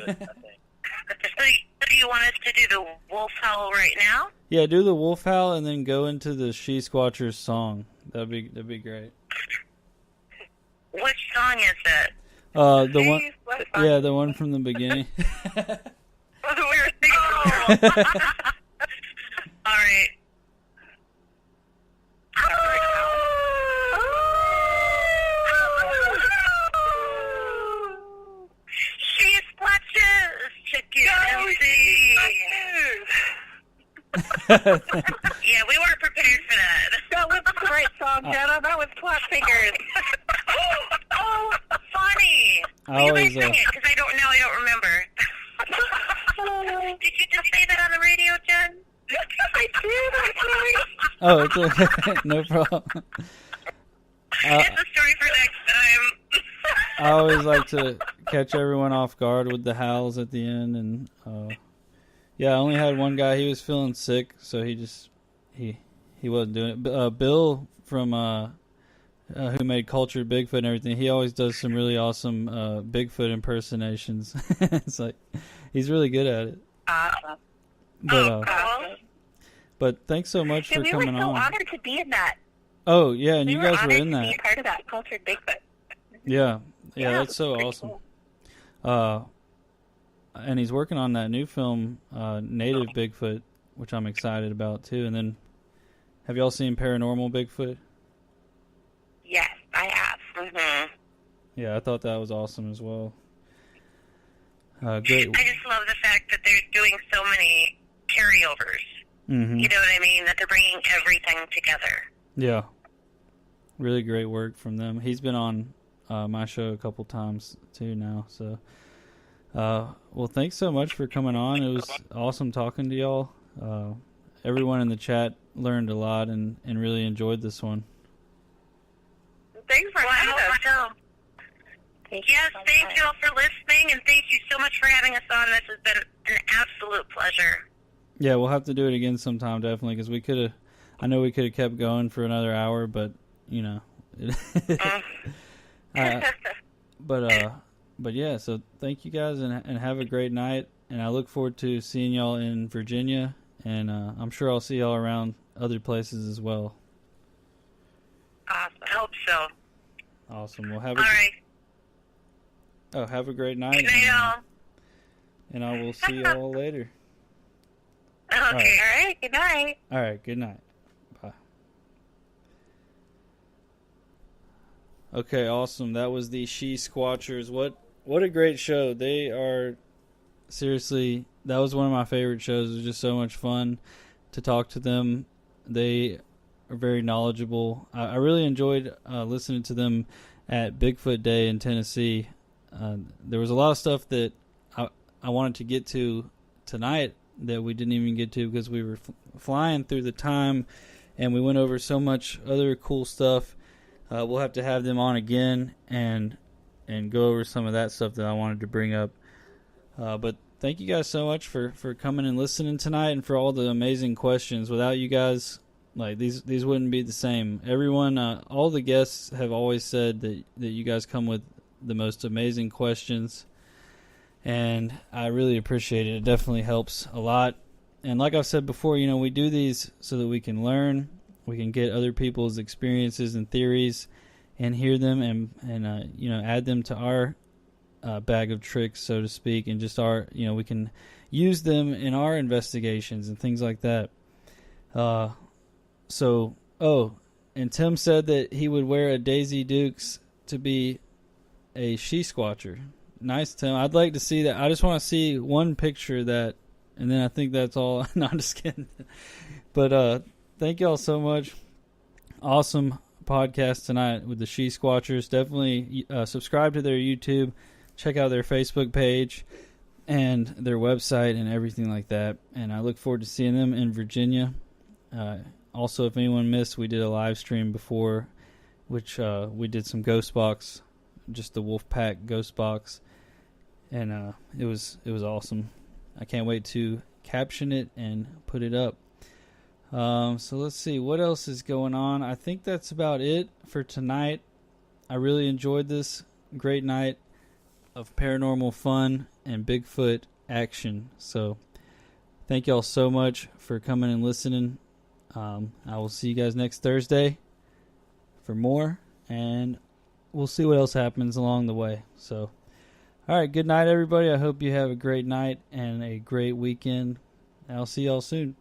do you want us to do the wolf howl right now? Yeah, do the wolf howl and then go into the She-Squatchers song. That'd be great. Which song is it? The one. Yeah, the one from the beginning. We were thinking. All right. She-Squatchers, check it and see. Yeah, we weren't prepared for that. That was a great song, Jena. That was Clap Fingers. Oh, funny. I You may always, sing it, because I don't remember. Did you just say that on the radio, Jen? I did. I'm sorry. Oh, it's okay. No problem. It's a story for next time. I always like to catch everyone off guard with the howls at the end, and yeah, I only had one guy. He was feeling sick, so he wasn't doing it. Bill from who made Cultured Bigfoot and everything, he always does some really awesome Bigfoot impersonations. It's like he's really good at it. Awesome. But thanks so much for coming on. We were so honored to be in that. Oh yeah, and you guys were in that. We were honored to be part of that Cultured Bigfoot. Yeah, that's so awesome. Cool. And he's working on that new film, Native Bigfoot, which I'm excited about too. And then, have y'all seen Paranormal Bigfoot? Yes, I have. Mm-hmm. Yeah, I thought that was awesome as well. Great. I just love the fact that they're doing so many carryovers. Mm-hmm. You know what I mean? That they're bringing everything together. Yeah. Really great work from them. He's been on my show a couple times too now. So, well, thanks so much for coming on. It was awesome talking to y'all. Everyone in the chat learned a lot and really enjoyed this one. Thanks for having us. Yes, thank you all for listening, and thank you so much for having us on. This has been an absolute pleasure. Yeah, we'll have to do it again sometime, definitely, because I know we could have kept going for another hour, but, you know. But yeah, so thank you guys, and have a great night, and I look forward to seeing y'all in Virginia, and I'm sure I'll see y'all around other places as well. Awesome. I hope so. Awesome. Well, have a great night. Good night, all. And I will see y'all later. All Okay. All right. Good night. All right. Good night. Bye. Okay, awesome. That was the She-Squatchers. What a great show. They are seriously, that was one of my favorite shows. It was just so much fun to talk to them. They are very knowledgeable. I really enjoyed listening to them at Bigfoot Day in Tennessee. There was a lot of stuff that I wanted to get to tonight that we didn't even get to because we were flying through the time, and we went over so much other cool stuff. We'll have to have them on again and go over some of that stuff that I wanted to bring up. But thank you guys so much for coming and listening tonight, and for all the amazing questions. Without you guys, like these wouldn't be the same. Everyone, all the guests have always said that you guys come with the most amazing questions, and I really appreciate it. It definitely helps a lot. And like I've said before, we do these so that we can learn, we can get other people's experiences and theories, and hear them, and add them to our bag of tricks, so to speak, and just we can use them in our investigations and things like that. And Tim said that he would wear a Daisy Dukes to be a She-Squatcher. Nice, Tim. I'd like to see that. I just want to see one picture of that, and then I think that's all. No, I'm just kidding. But thank y'all so much. Awesome podcast tonight with the She-Squatchers. Definitely subscribe to their YouTube. Check out their Facebook page and their website and everything like that. And I look forward to seeing them in Virginia. Also, if anyone missed, we did a live stream before, which we did some ghost box, just the Wolfpack ghost box, and it was awesome. I can't wait to caption it and put it up. So let's see what else is going on. I think that's about it for tonight. I really enjoyed this great night of paranormal fun and Bigfoot action. So thank y'all so much for coming and listening. I will see you guys next Thursday for more, and we'll see what else happens along the way. So, all right, good night, everybody. I hope you have a great night and a great weekend. I'll see y'all soon.